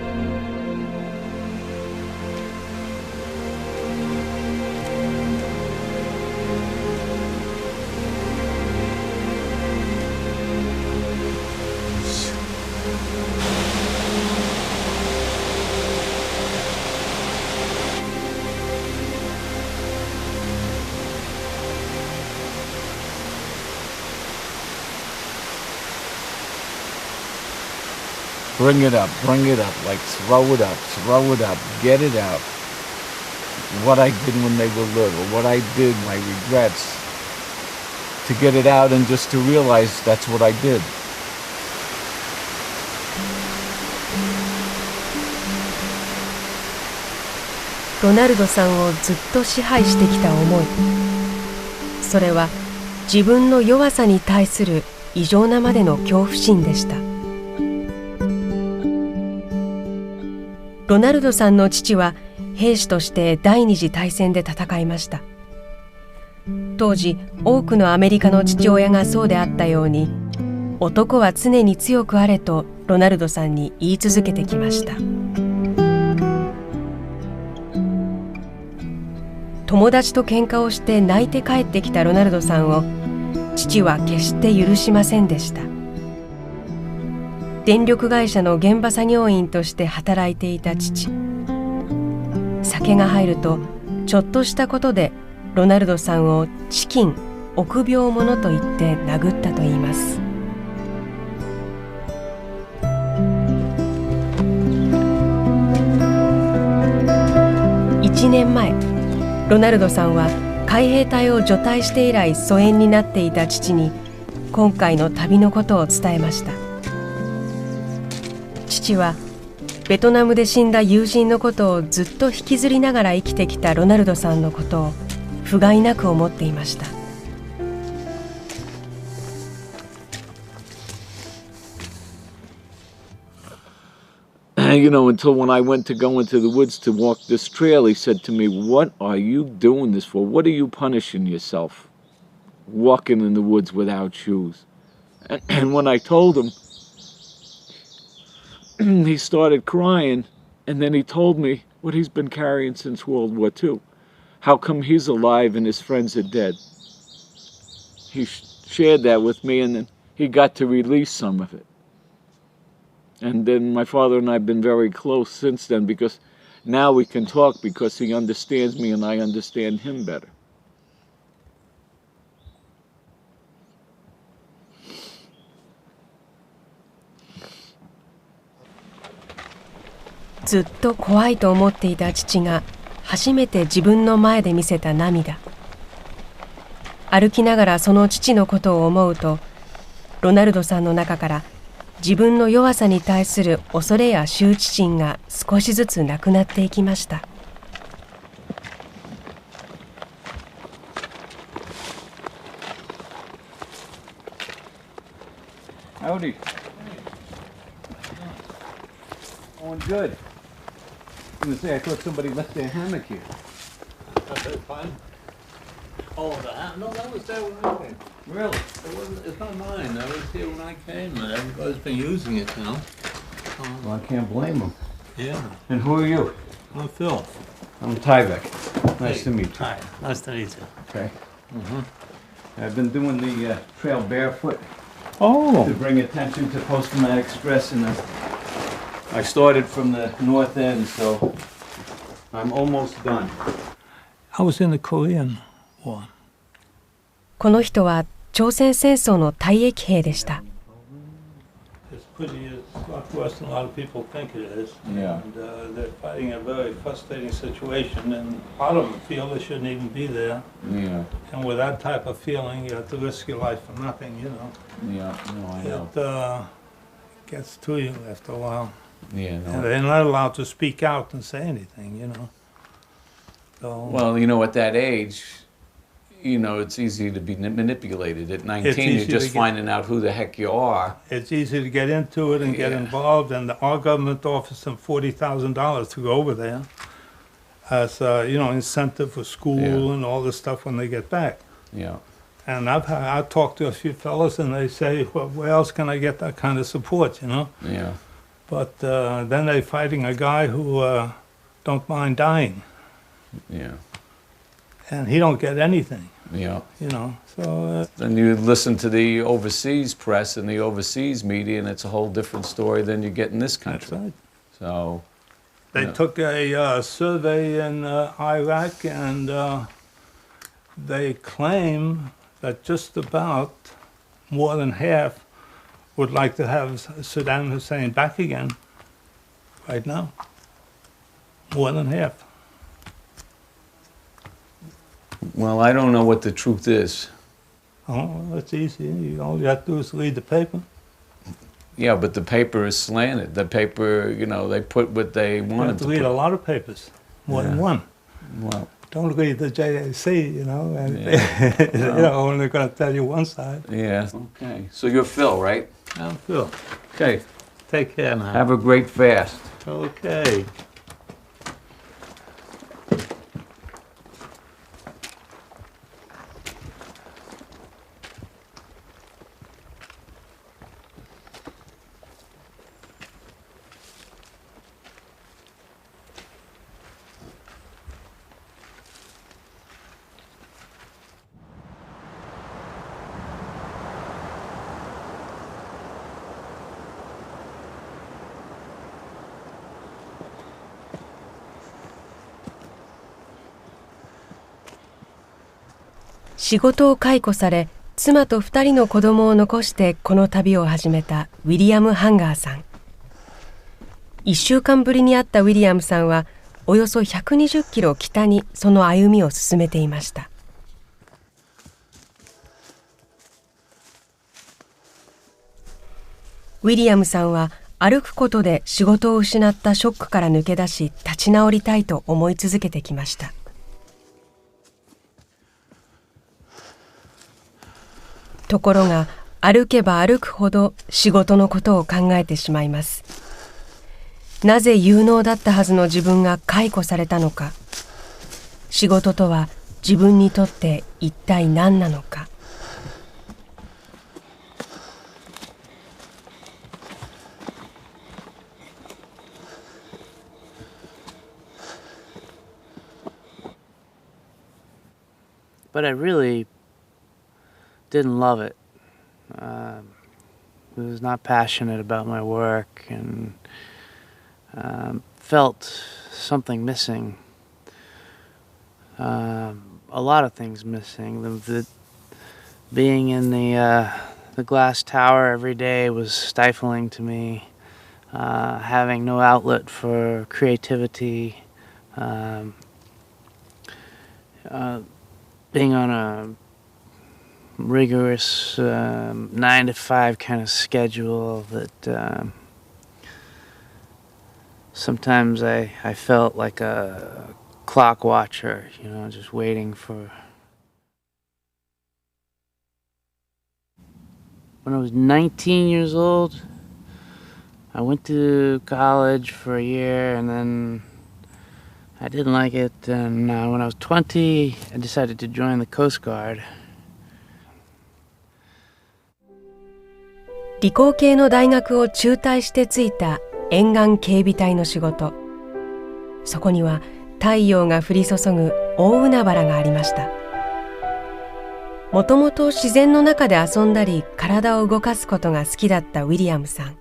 Bring it up, like throw it up, get it out. what I did when they were little, what I did, my regrets, to get it out and just to realize that's what I did. ロナルドさんをずっと支配してきた思い、それは自分の弱さに対する異常なまでの恐怖心でした。ロナルドさんの父は兵士として第二次大戦で戦いました。当時多くのアメリカの父親がそうであったように、男は常に強くあれとロナルドさんに言い続けてきました。友達と喧嘩をして泣いて帰ってきたロナルドさんを父は決して許しませんでした。電力会社の現場作業員として働いていた父。酒が入るとちょっとしたことでロナルドさんをチキン、臆病者と言って殴ったといいます。1年前、ロナルドさんは海兵隊を除隊して以来疎遠になっていた父に今回の旅のことを伝えました。父はベトナムで死んだ友人のことをずっと引きずりながら生きてきたロナルドさんのことを不甲斐なく思っていました。Until when I went to go into the woods to walk this trail, he said to me, "What are you doing this for? What are you punishing yourself? Walking in the woods without shoes?" And when I told him, he started crying, and then he told me what he's been carrying since World War II. How come he's alive and his friends are dead? He shared that with me, and then he got to release some of it. And then my father and I have been very close since then, because now we can talk because he understands me and I understand him better.「ずっと怖いと思っていた父が初めて自分の前で見せた涙。歩きながらその父のことを思うと、ロナルドさんの中から自分の弱さに対する恐れや羞恥心が少しずつなくなっていきました。Howdy. Going good. I was gonna say, I thought somebody left their hammock here. That's fine. Oh, no, that was there when I came. Really? It's not mine. That was here when I came. Everybody's been using it, you know. Well, I can't blame them. Yeah. And who are you? I'm Phil. I'm Tyvek. Nice to meet you. Hi. Nice to meet you. Okay. I've been doing the trail barefoot. Oh. To bring attention to post-traumatic stress, and I started from the north end, so I'm almost done. I was in the Korean War. この人は朝鮮戦争の退役兵でした。It's a lot worse than a lot of people think it is. Yeah. And they're fighting a very frustrating situation, and a lot of them feel they shouldn't even be there. Yeah. And with that type of feeling, you have to risk your life for nothing, you know. Yeah, no, I know. It gets to you after a while. Yeah, no. And they're not allowed to speak out and say anything, you know. So, Well, at that age, it's easy to be manipulated. At 19, easy you're to just get- finding out who the heck you are. it's easy to get into it and get Yeah. involved, and our government offers them $40,000 to go over there as incentive for school Yeah. and all this stuff when they get back. Yeah. And I've talked to a few fellas, and they say, well, where else can I get that kind of support, you know? Yeah. But then they're fighting a guy who don't mind dying, Yeah. and he don't get anything, Yeah. you know. So Then you listen to the overseas press and the overseas media, and it's a whole different story than you get in this country. that's right. So, They Yeah. took a survey in Iraq, and they claim that just about more than half would like to have Saddam Hussein back again right now. More than half. Well, I don't know what the truth is. Oh, that's easy. All you have to do is read the paper. Yeah, but the paper is slanted. The paper, you know, they put what they wanted You have to read a lot of papers, more than one. Well, don't read the JAC, you know, and yeah. they're only going to tell you one side. Yeah. Okay. So you're Phil, right? I'm Phil. Okay. Take care now. Have a great fast. Okay.仕事を解雇され、妻と2人の子供を残してこの旅を始めたウィリアム・ハンガーさん。1週間ぶりに会ったウィリアムさんは、およそ120キロ北にその歩みを進めていました。ウィリアムさんは歩くことで仕事を失ったショックから抜け出し、立ち直りたいと思い続けてきました。ところが歩けば歩くほど仕事のことを考えてしまいます。なぜ有能だったはずの自分が解雇されたのか。仕事とは自分にとって一体何なのか。But I really didn't love it. I was not passionate about my work and felt something missing. A lot of things missing. Being in the glass tower every day was stifling to me. Having no outlet for creativity. Being on a rigorous 9 to 5 kind of schedule that sometimes I felt like a clock watcher, you know, just waiting for. When I was 19 years old, I went to college for a year and then I didn't like it, and when I was 20, I decided to join the Coast Guard. 理工系の大学を中退してついた沿岸警備隊の仕事。そこには太陽が降り注ぐ大海原がありました。もともと自然の中で遊んだり体を動かすことが好きだったウィリアムさん。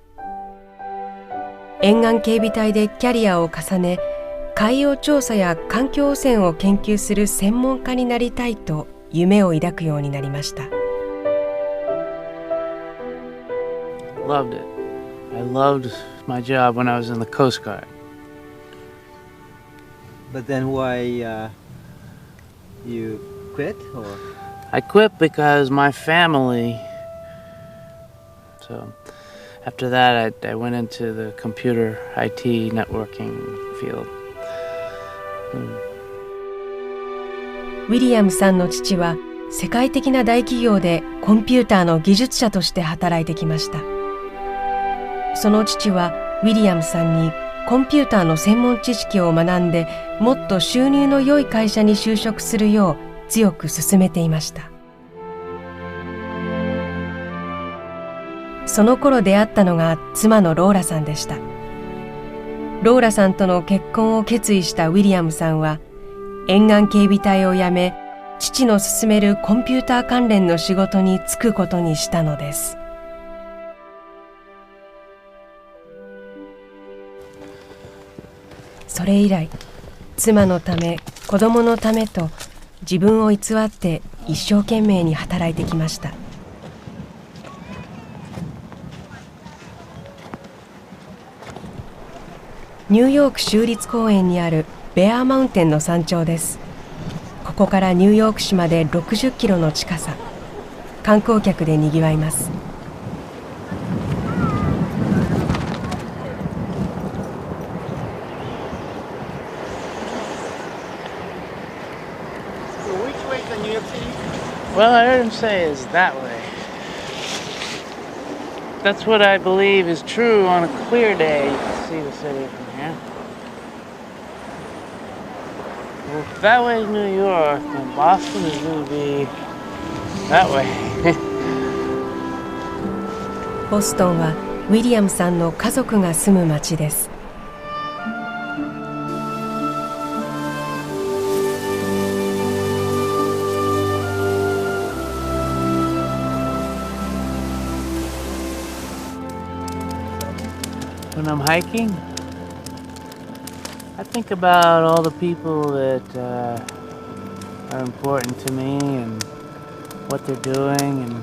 沿岸警備隊でキャリアを重ね、海洋調査や環境汚染を研究する専門家になりたいと夢を抱くようになりました。Loved it. I loved my job when I was in the Coast Guard. But then why you quit? Or? I quit because my family. So after that, I went into the computer IT networking field. ウィリアムさんの父は世界的な大企業でコンピューターの技術者として働いてきました。その父はウィリアムさんにコンピューターの専門知識を学んでもっと収入の良い会社に就職するよう強く勧めていました。その頃出会ったのが妻のローラさんでした。ローラさんとの結婚を決意したウィリアムさんは沿岸警備隊を辞め、父の勧めるコンピューター関連の仕事に就くことにしたのです。それ以来、妻のため、子供のためと自分を偽って一生懸命に働いてきました。ニューヨーク州立公園にあるベアーマウンテンの山頂です。ここからニューヨーク市まで60キロの近さ、観光客でにぎわいます。Well, I heard him say it's that way. That's what I believe is true on a clear day. You can see the city from here. Well, if that way is New York, then Boston is going to be that way. ボストンはウィリアムさんの家族が住む町です。When I'm hiking, I think about all the people that are important to me and what they're doing, and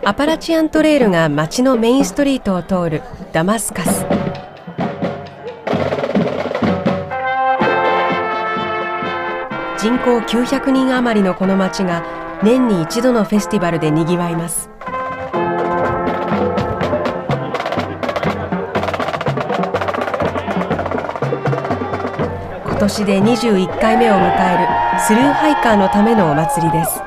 アパラチアントレイルが町のメインストリートを通るダマスカス。人口900人余りのこの町が年に一度のフェスティバルでにぎわいます。今年で21回目を迎えるスルーハイカーのためのお祭りです。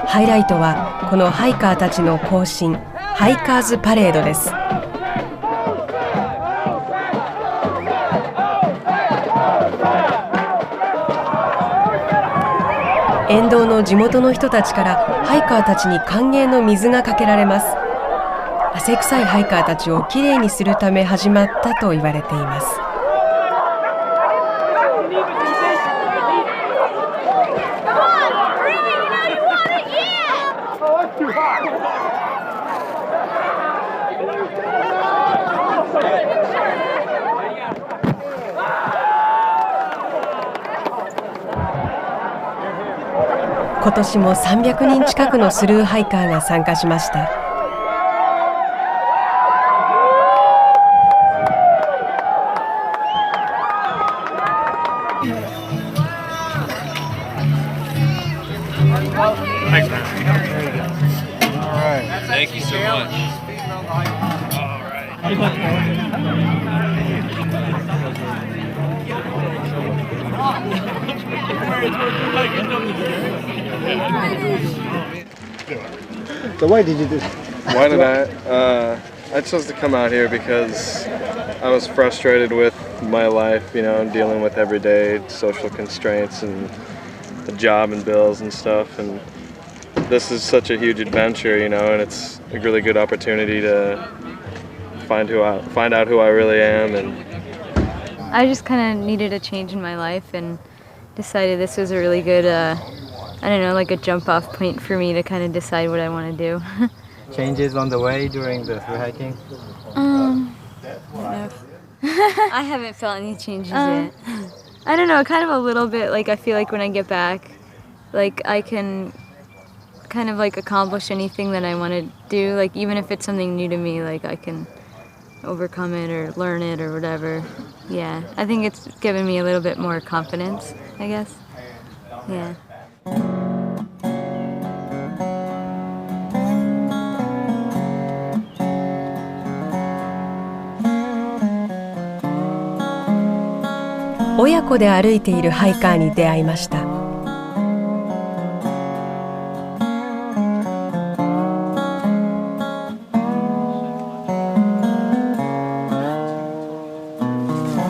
ハイライトはこのハイカーたちの行進、ハイカーズパレードです。沿道の地元の人たちからハイカーたちに歓迎の水がかけられます。汗臭いハイカーたちをきれいにするため始まったと言われています。今年も300人近くのスルーハイカーが参加しました。Thanks, man. All right. Thank you so much. All right. So why did you do this? Why did I chose to come out here because I was frustrated with my life, you know, dealing with everyday social constraints and the job and bills and stuff. And this is such a huge adventure, you know, and it's a really good opportunity to find out who I really am. And I just kind of needed a change in my life and decided this was a really good, I don't know, like a jump off point for me to kind of decide what I want to do. Changes on the way during the through hiking? No. I haven't felt any changes yet. I don't know, kind of a little bit, like I feel like when I get back, like I can kind of like accomplish anything that I want to do, like even if it's something new to me, like I can overcome it or learn it or whatever. Yeah, I think it's given me a little bit more confidence, I guess. Yeah.親子で歩いているハイカーに出会いました。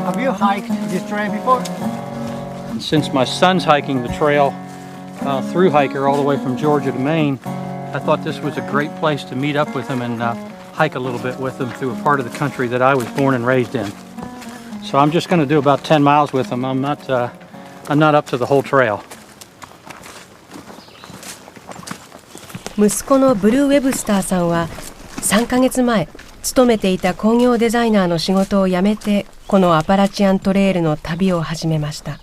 Have you hiked this trail before? Since my son's hiking the trail through hiker all the way from Georgia to Maine, I thought this was a great place to meet up with him and hike a little bit with him through a part of the country that I was born and raised in. So I'm just going to do about 10 miles with him. I'm not up to the whole trail. 息子のブルー・ウェブスターさんは3ヶ月前勤めていた工業デザイナーの仕事を辞めてこのアパラチアントレイルの旅を始めました。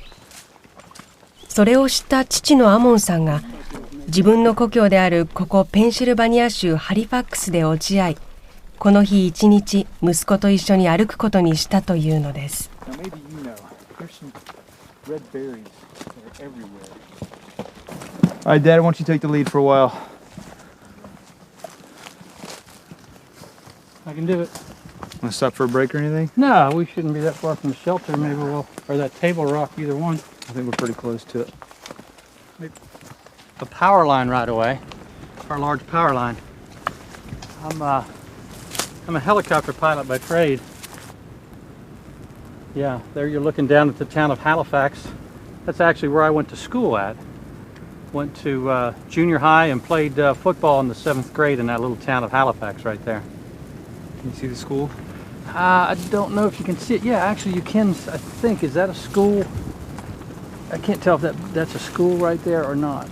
それを知った父のアモンさんが自分の故郷であるここペンシルバニア州ハリファックスで落ち合い、この日一日息子と一緒に歩くことにしたというのです。All right, Dad, why don't you take the lead for a while? I can do it. Want to stop for a break or anything? No, we shouldn't be that far from the shelter. Maybe we'll, or that table rock, either one. I think we're pretty close to it. A power line right away. Our large power line. I'm a helicopter pilot by trade. Yeah, there you're looking down at the town of Halifax. That's actually where I went to school at. Went to junior high and played football in the 7th grade in that little town of Halifax right there. Can you see the school? I don't know if you can see it. Yeah, actually you can, I think. Is that a school? I can't tell if that's a school right there or not.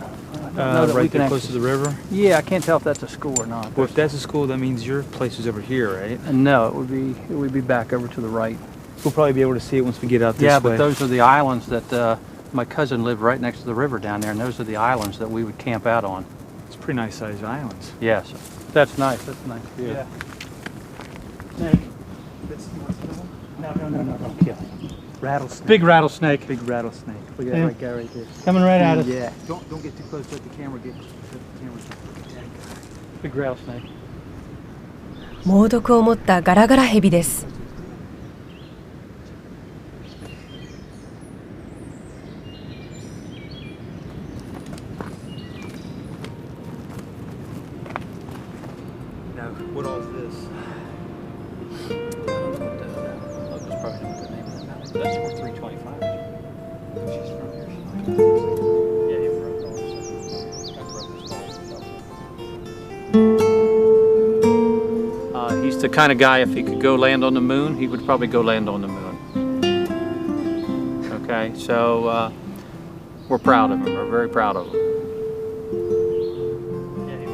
Right there close to the river? Yeah, I can't tell if that's a school or not. Well, if that's a school, that means your place is over here, right? No, it would be back over to the right. We'll probably be able to see it once we get out this way. Yeah, but those are the islands that my cousin lived right next to the river down there, and those are the islands that we would camp out on. It's pretty nice sized islands. Yes, that's nice. That's a nice view. Yeah. Snake. No, don't kill it. Rattlesnake. Big rattlesnake. Big rattlesnake. Look at Yeah. that guy right there. Coming right at us. Yeah. Don't get too close. Let the camera get. Big rattlesnake. 猛毒を持ったガラガラヘビです。Now, what all is this? That's for 325. She's from here. Yeah, he broke all this. He's the kind of guy, if he could go land on the moon, he would probably go land on the moon. Okay, so we're proud of him. We're very proud of him. Yeah.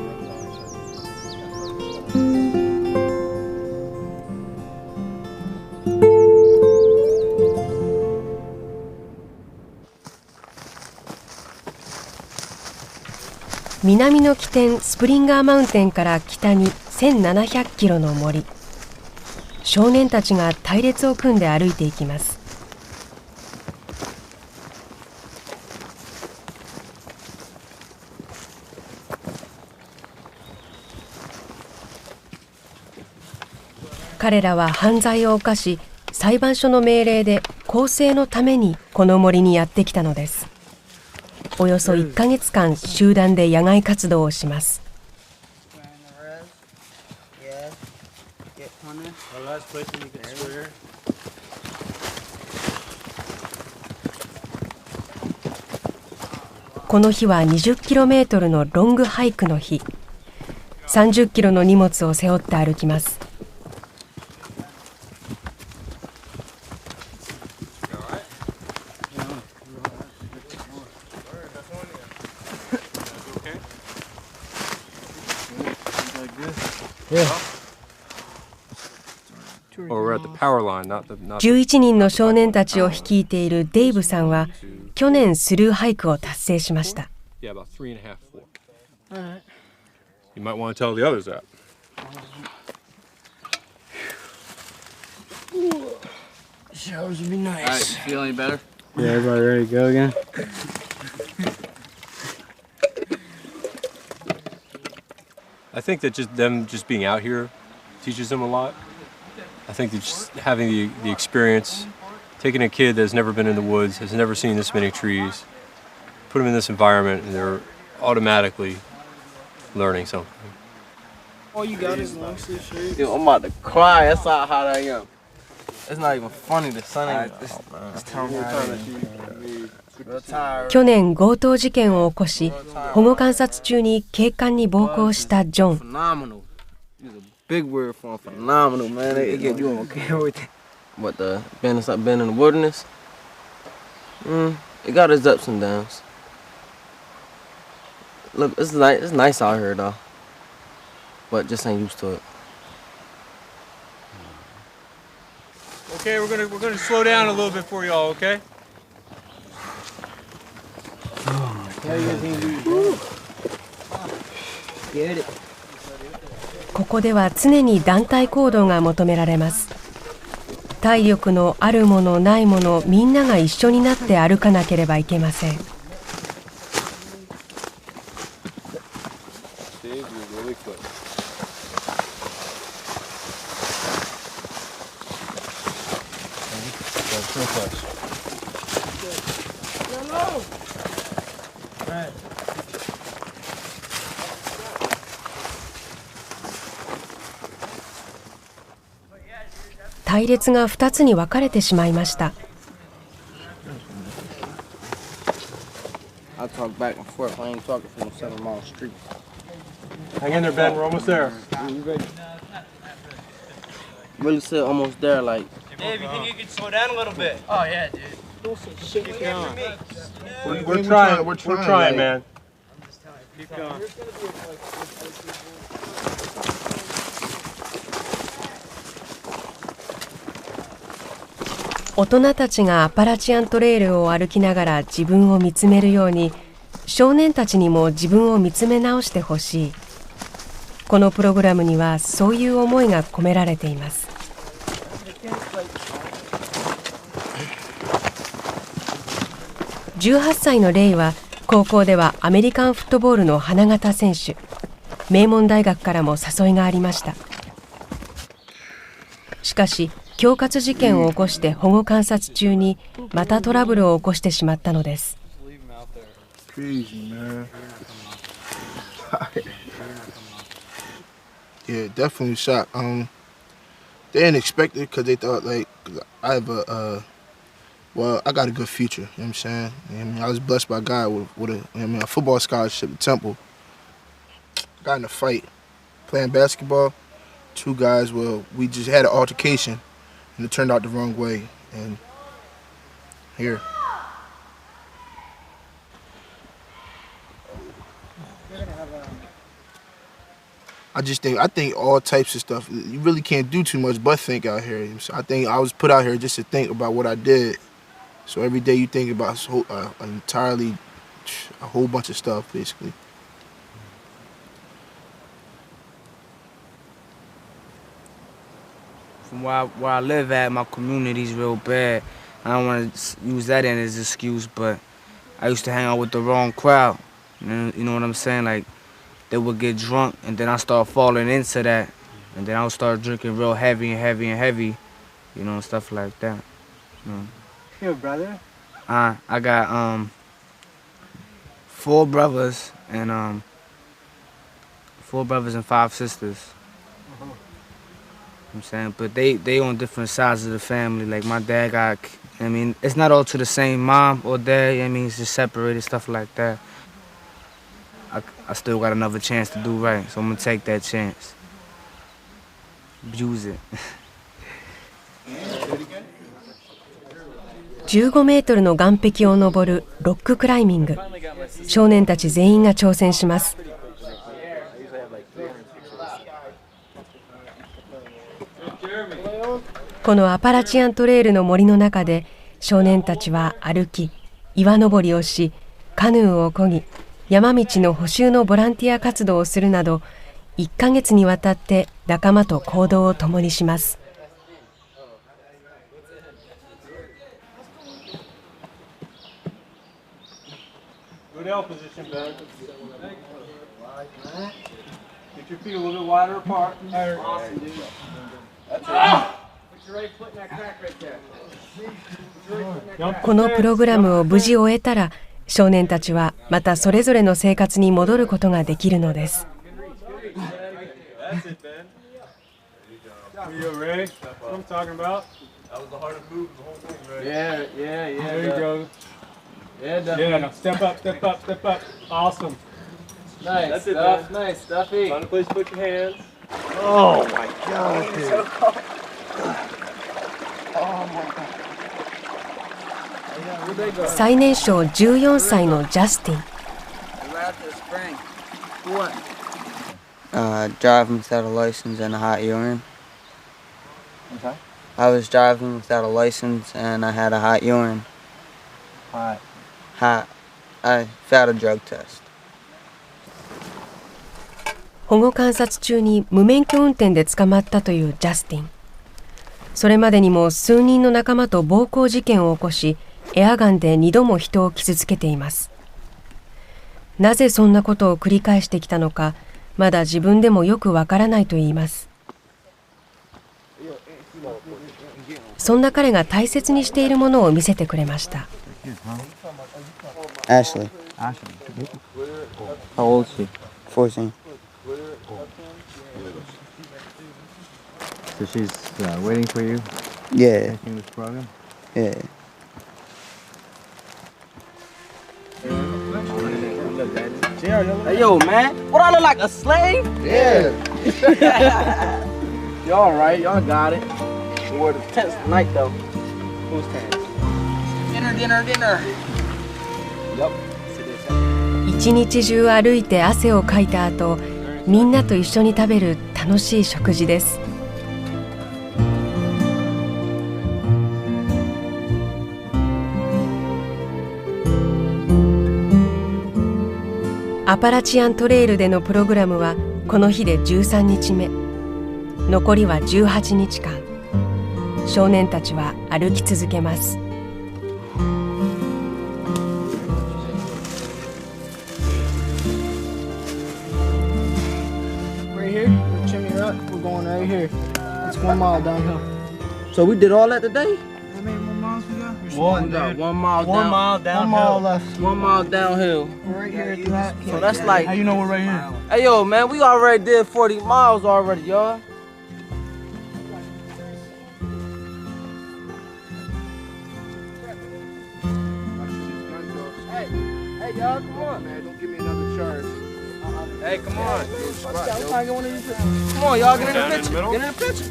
南の起点スプリンガーマウンテンから北に1700キロの森。少年たちが隊列を組んで歩いていきます。彼らは犯罪を犯し、裁判所の命令で更生のためにこの森にやってきたのです。およそ1ヶ月間集団で野外活動をします。この日は20キロメートルのロングハイクの日。30キロの荷物を背負って歩きます。11人の少年たちを率いているデイブさんは去年スルーハイクを達成しました。You might want to tell the others that. Showers would be nice. All right, you feel any better? Yeah, everybody ready to go again? I think that just being out here teaches them a lot. I think that just having the experience, taking a kid that's never been in the woods, has never seen this many trees, put them in this environment, and they're automatically learning something. All you got is long sleeve shirt. Yo, I'm about to cry. That's how hot I am. It's not even funny. The sun ain't. It's terrible. 去年強盗事件を起こし、保護観察中に警官に暴行したジョン。Phenomenal. Big word for phenomenal, man. They get you on everything. What the been in the wilderness? It got its ups and downs. Look, it's nice out here though, but just ain't used to it. Okay, we're gonna slow down a little bit for y'all, okay? ここでは常に団体行動が求められます。体力のあるものないものみんなが一緒になって歩かなければいけません。隊列が2つに分かれてしまいました。I talk back and forth. I ain't talking from the 7 mile street. Hang in there, Ben. We're almost there. Really said almost there, like. Dave, you think you could slow down a little bit? Oh yeah, dude. Keep going. We're trying, man. Keep going. 大人たちがアパラチアントレイルを歩きながら自分を見つめるように、少年たちにも自分を見つめ直してほしい。このプログラムにはそういう思いが込められています。18歳のレイは高校ではアメリカンフットボールの花形選手。名門大学からも誘いがありました。しかし恐喝事件を起こして保護観察中にまたトラブルを起こしてしまったのです。Crazy, man. Yeah, definitely shocked. They didn't expect it because they thought like I have I got a good future. You know what I'm saying? I mean, I was blessed by God with a football scholarship at Temple. Got in a fight playing basketball. 2 guys, we just had an altercation. And it turned out the wrong way, and here. I think all types of stuff. You really can't do too much but think out here. So I think I was put out here just to think about what I did. So every day you think about a whole bunch of stuff, basically. From where I live at, my community's real bad. I don't want to use that as an excuse, but I used to hang out with the wrong crowd. You know what I'm saying? Like, they would get drunk, and then I start falling into that, and then I would start drinking real heavy, you know, stuff like that. You know. Your brother? I got 4 brothers and 5 sisters. I'm saying, but they on different sides of the family. Like my dad got, I mean, it's not all to the same mom or dad. I mean, it's just separated, stuff like that. I still got another chance to do right, so I'm gonna take that chance. Use it. 15メートルの岸壁を登るロッククライミング。少年たち全員が挑戦します。このアパラチアントレイルの森の中で少年たちは歩き、岩登りをし、カヌーを漕ぎ、山道の補修のボランティア活動をするなど1ヶ月にわたって仲間と行動を共にします。Good L position, Ben. Get your feet a little bit wider apart. Awesome, dude. That's it. Put your right foot in that crack right there. このプログラムを無事終えたら、少年たちはまたそれぞれの生活に戻ることができるのです。That's it, Ben. You ready? What I'm talking about? That was the hardest move of the whole thing, right? Yeah. There you go. Yeah, now step up. Awesome. Nice. That's it, stuff. man. Nice stuffy. Find a place to put your hands. Oh my God, dude. So cold. Oh my God. 最年少14歳のジャスティン。Driving without a license and a hot urine. Okay. I was driving without a license and I had a hot urine. Hot. I failed a drug test. 保護観察中に無免許運転で捕まったというジャスティン。それまでにも数人の仲間と暴行事件を起こし、エアガンで2度も人を傷つけています。なぜそんなことを繰り返してきたのか、まだ自分でもよくわからないと言います。そんな彼が大切にしているものを見せてくれました。Ashley. How old is she? 14. So she's waiting for you? Yeah. Making this program? Yeah. Hey, yo, man. What, I look like a slave? Yeah. Y'all alright, y'all got it. We wore the tents tonight, though. Who's tents? Dinner. Yup. 一日中歩いて汗をかいた後、みんなと一緒に食べる楽しい食事です。アパラチアントレイルでのプログラムはこの日で13日目。残りは18日間。少年たちは歩き続けます。We're going right here. It's 1 mile downhill. So we did all that today? How many more miles we got? One down. 1 mile down. 1 mile downhill. 1 mile left. 1 mile downhill. We're right here at the hat. So that's like... How you know we're right here? Hey, yo, man, we already did 40 miles already, y'all. Hey, y'all, come on. Man, don't give me another charge. Hey, come on. Come on, y'all, get in the picture. Get in the picture.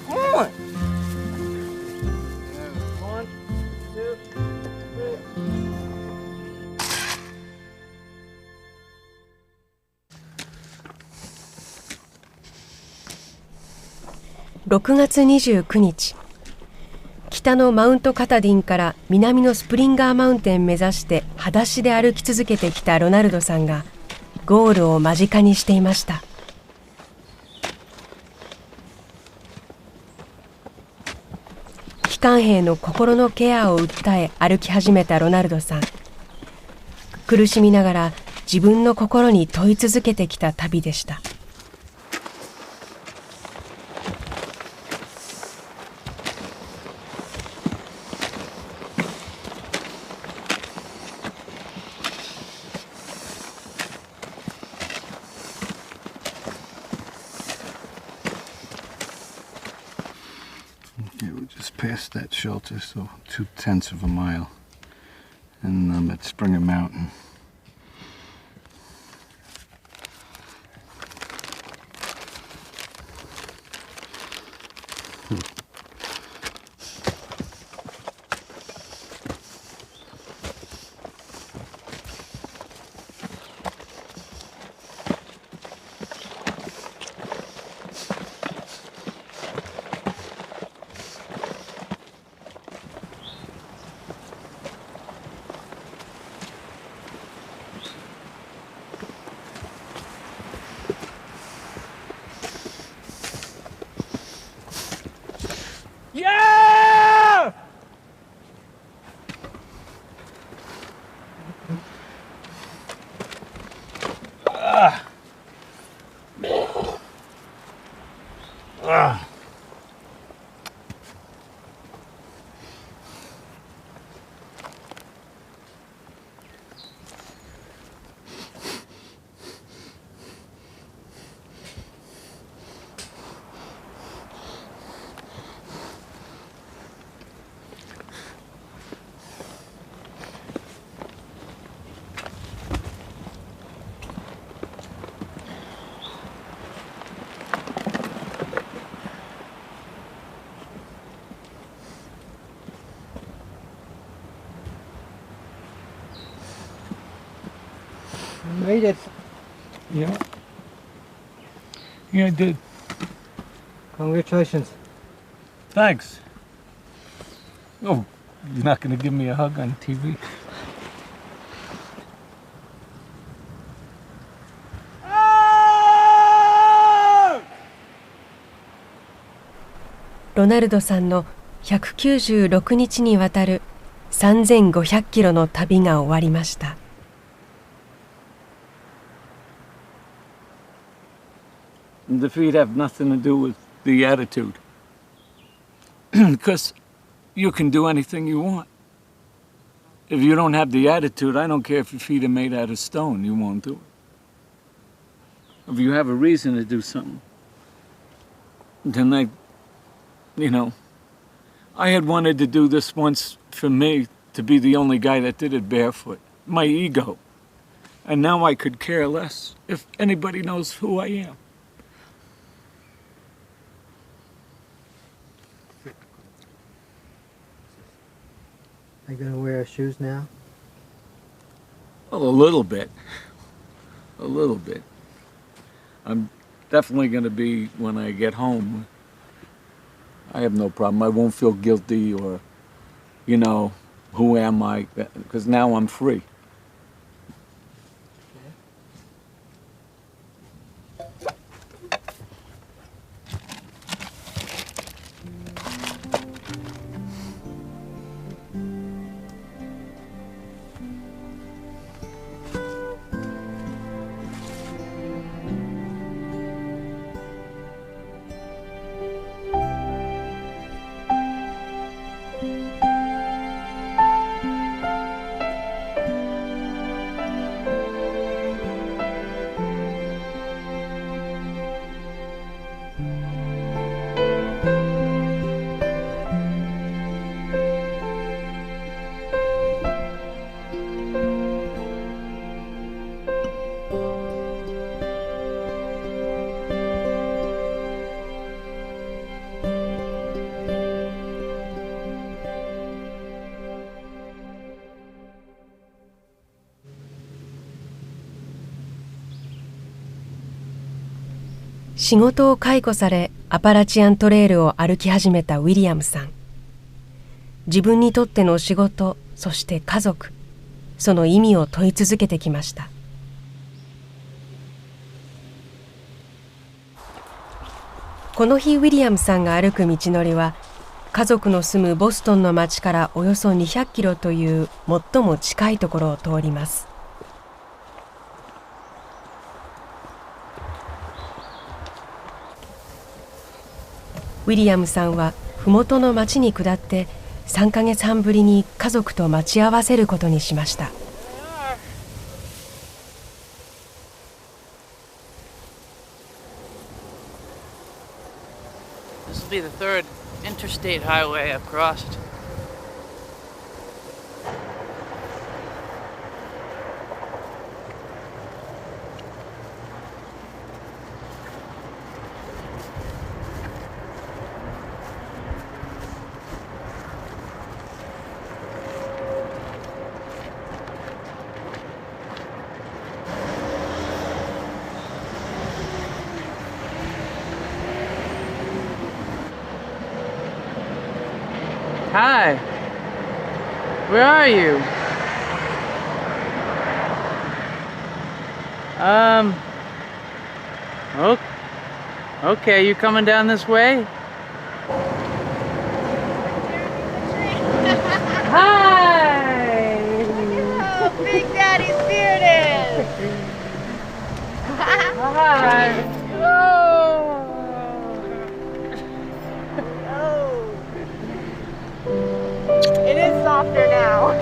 Come on. 1, 2, 3。6月29日、北のマウントカタディンから南のスプリンガーマウンテン目指して裸足で歩き続けてきたロナルドさんがゴールを間近にしていました。帰還兵の心のケアを訴え歩き始めたロナルドさん。苦しみながら自分の心に問い続けてきた旅でした。Okay, we're just past that shelter, so 2/10 of a mile, and I'm at Springer Mountain. Yeah! You made it. Yeah. Yeah, I did. Congratulations. Thanks. Oh, you're not going to give me a hug on TV?ロナルドさんの196日にわたる3500キロの旅が終わりました。The feet have nothing to do with the attitude. Because you can do anything you want. If you don't have the attitude, I don't care if your feet are made out of stone, you won't do it. If you have a reason to do something, then I had wanted to do this once for me, to be the only guy that did it barefoot. My ego. And now I could care less if anybody knows who I am. Are you gonna wear shoes now? Well, a little bit. A little bit. I'm definitely gonna be when I get home. I have no problem. I won't feel guilty or, who am I? Because now I'm free.仕事を解雇されアパラチアントレイルを歩き始めたウィリアムさん。自分にとっての仕事、そして家族、その意味を問い続けてきました。この日ウィリアムさんが歩く道のりは、家族の住むボストンの町からおよそ200キロという最も近いところを通ります。ウィリアムさんは麓の町に下って3ヶ月半ぶりに家族と待ち合わせることにしました。This will be the third interstate highway I've crossed. Hi. Where are you? Okay, you coming down this way? Hi! Oh, Big Daddy's bearded! Hi! It is softer now.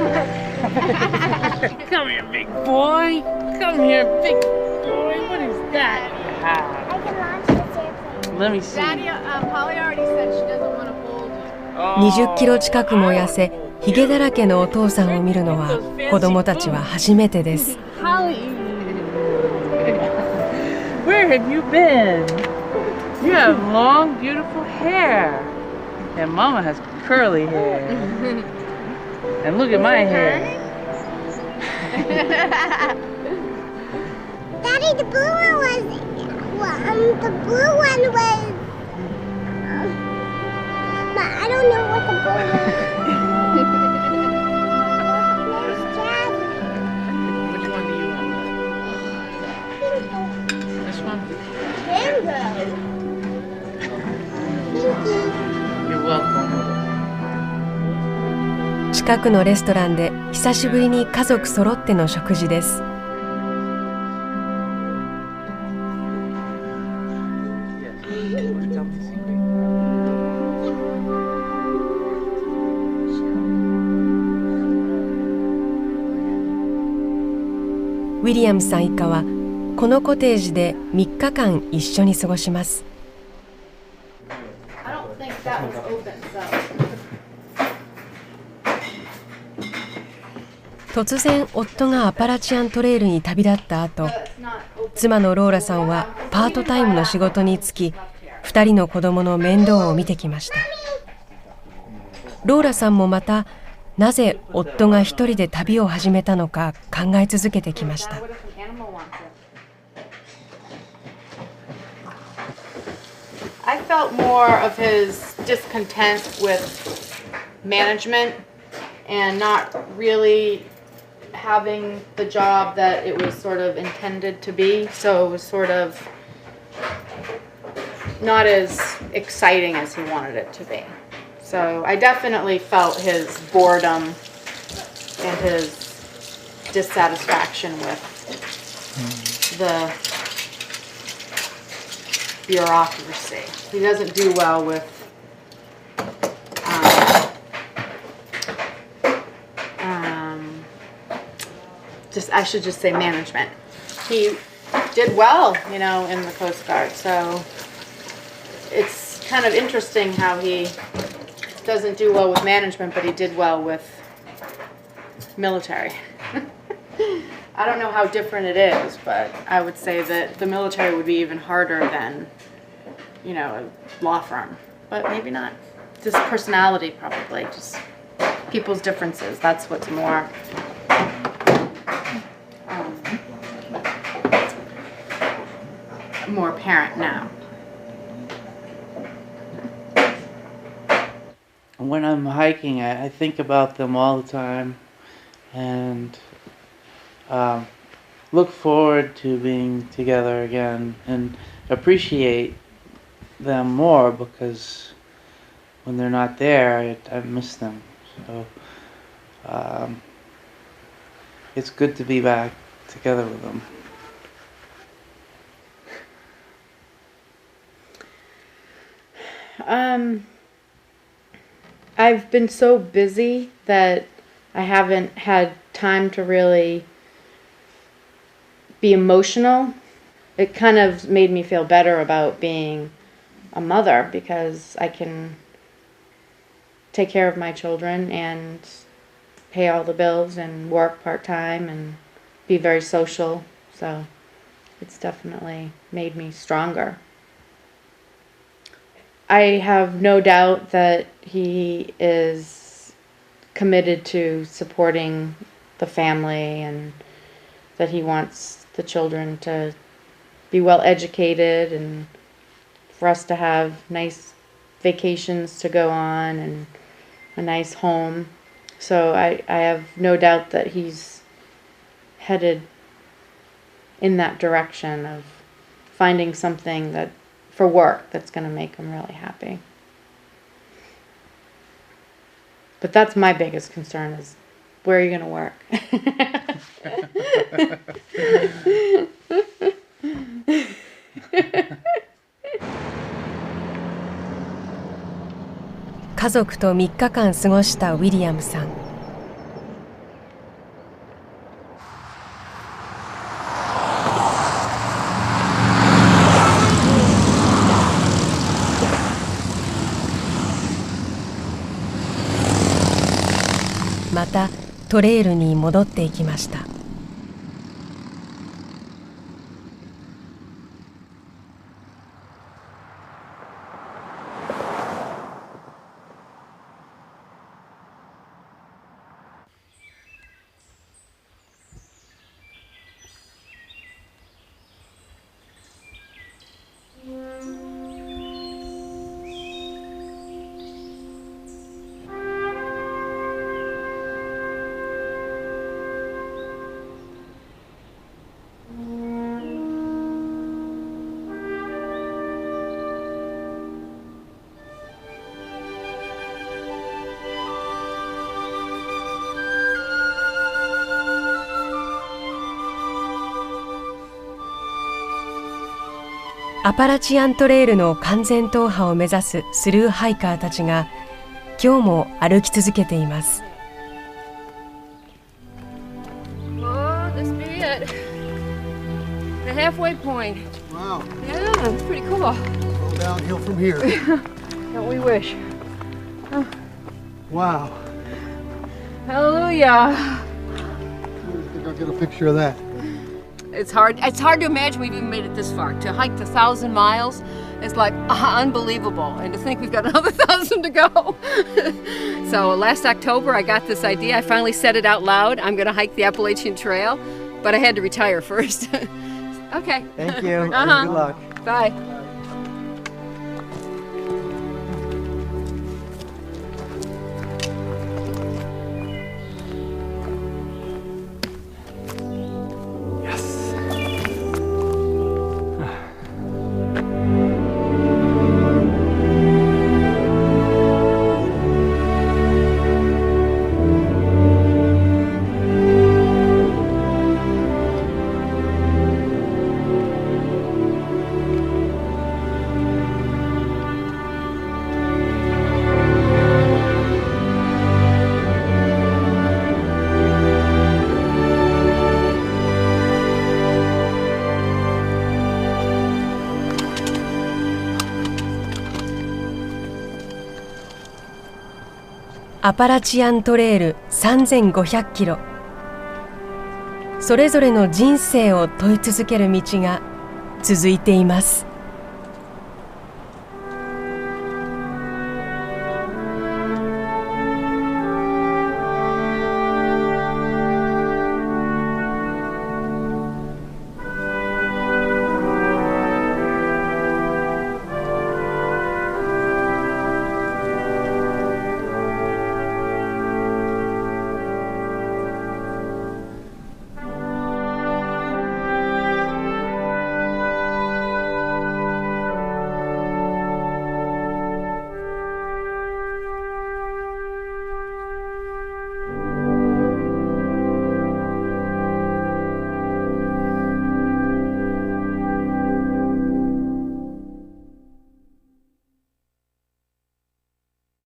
Come here, big boy. Come here, big boy. What is that? I can launch this airplane. Let me see. Daddy, Polly already said she doesn't want to hold you. 20キロ近くも痩せ、ひげだらけのお父さんを見るのは子供たちは初めてです。Polly, where have you been? You have long, beautiful hair. And Mama has curly hair. And look at my hair. Daddy, the blue one was Mama, I don't know what the bird is. Which one do you want? This one? Rainbow. You're welcome. 近くのレストランで久しぶりに家族揃っての食事です。ウィリアムさん一家はこのコテージで3日間一緒に過ごします。突然夫がアパラチアントレイルに旅立った後、妻のローラさんはパートタイムの仕事に就き、2人の子供の面倒を見てきました。ローラさんもまたなぜ夫が一人で旅を始めたのか考え続けてきました。I felt more of his discontent with management and not really having the job that it was sort of intended to be. So it was sort of not as exciting as he wanted it to be. So I definitely felt his boredom and his dissatisfaction with the bureaucracy. He doesn't do well with I should just say management. He did well, you know, in the Coast Guard. So it's kind of interesting how he doesn't do well with management, but he did well with military. I don't know how different it is, but I would say that the military would be even harder than, you know, a law firm. But maybe not. Just personality, probably. Just people's differences. That's what's more more apparent now. When I'm hiking, I think about them all the time and look forward to being together again and appreciate them more because when they're not there, I miss them. So it's good to be back together with them. I've been so busy that I haven't had time to really be emotional. It kind of made me feel better about being a mother because I can take care of my children and pay all the bills and work part-time and be very social. So it's definitely made me stronger. I have no doubt that he is committed to supporting the family and that he wants the children to be well educated and for us to have nice vacations to go on and a nice home. So I have no doubt that he's headed in that direction of finding something that for work that's going to make him really happy. But that's my biggest concern is where are you going to work?家族と3日間過ごしたウィリアムさん。またトレイルに戻っていきました。アパラチアントレイルの完全踏破を目指すスルーハイカーたちが今日も歩き続けています。Oh, this be it. The halfway point. Wow. Yeah, it's pretty cool. Go downhill from here. Don't we wish? Wow. Hallelujah. I think I'll get a picture of that. It's hard to imagine we've even made it this far. To hike the 1,000 miles is like unbelievable. And to think we've got another 1,000 to go. So last October I got this idea. I finally said it out loud. I'm going to hike the Appalachian Trail, but I had to retire first. Okay. Thank you. Good luck. Bye.アパラチアントレイル3500キロ。それぞれの人生を問い続ける道が続いています。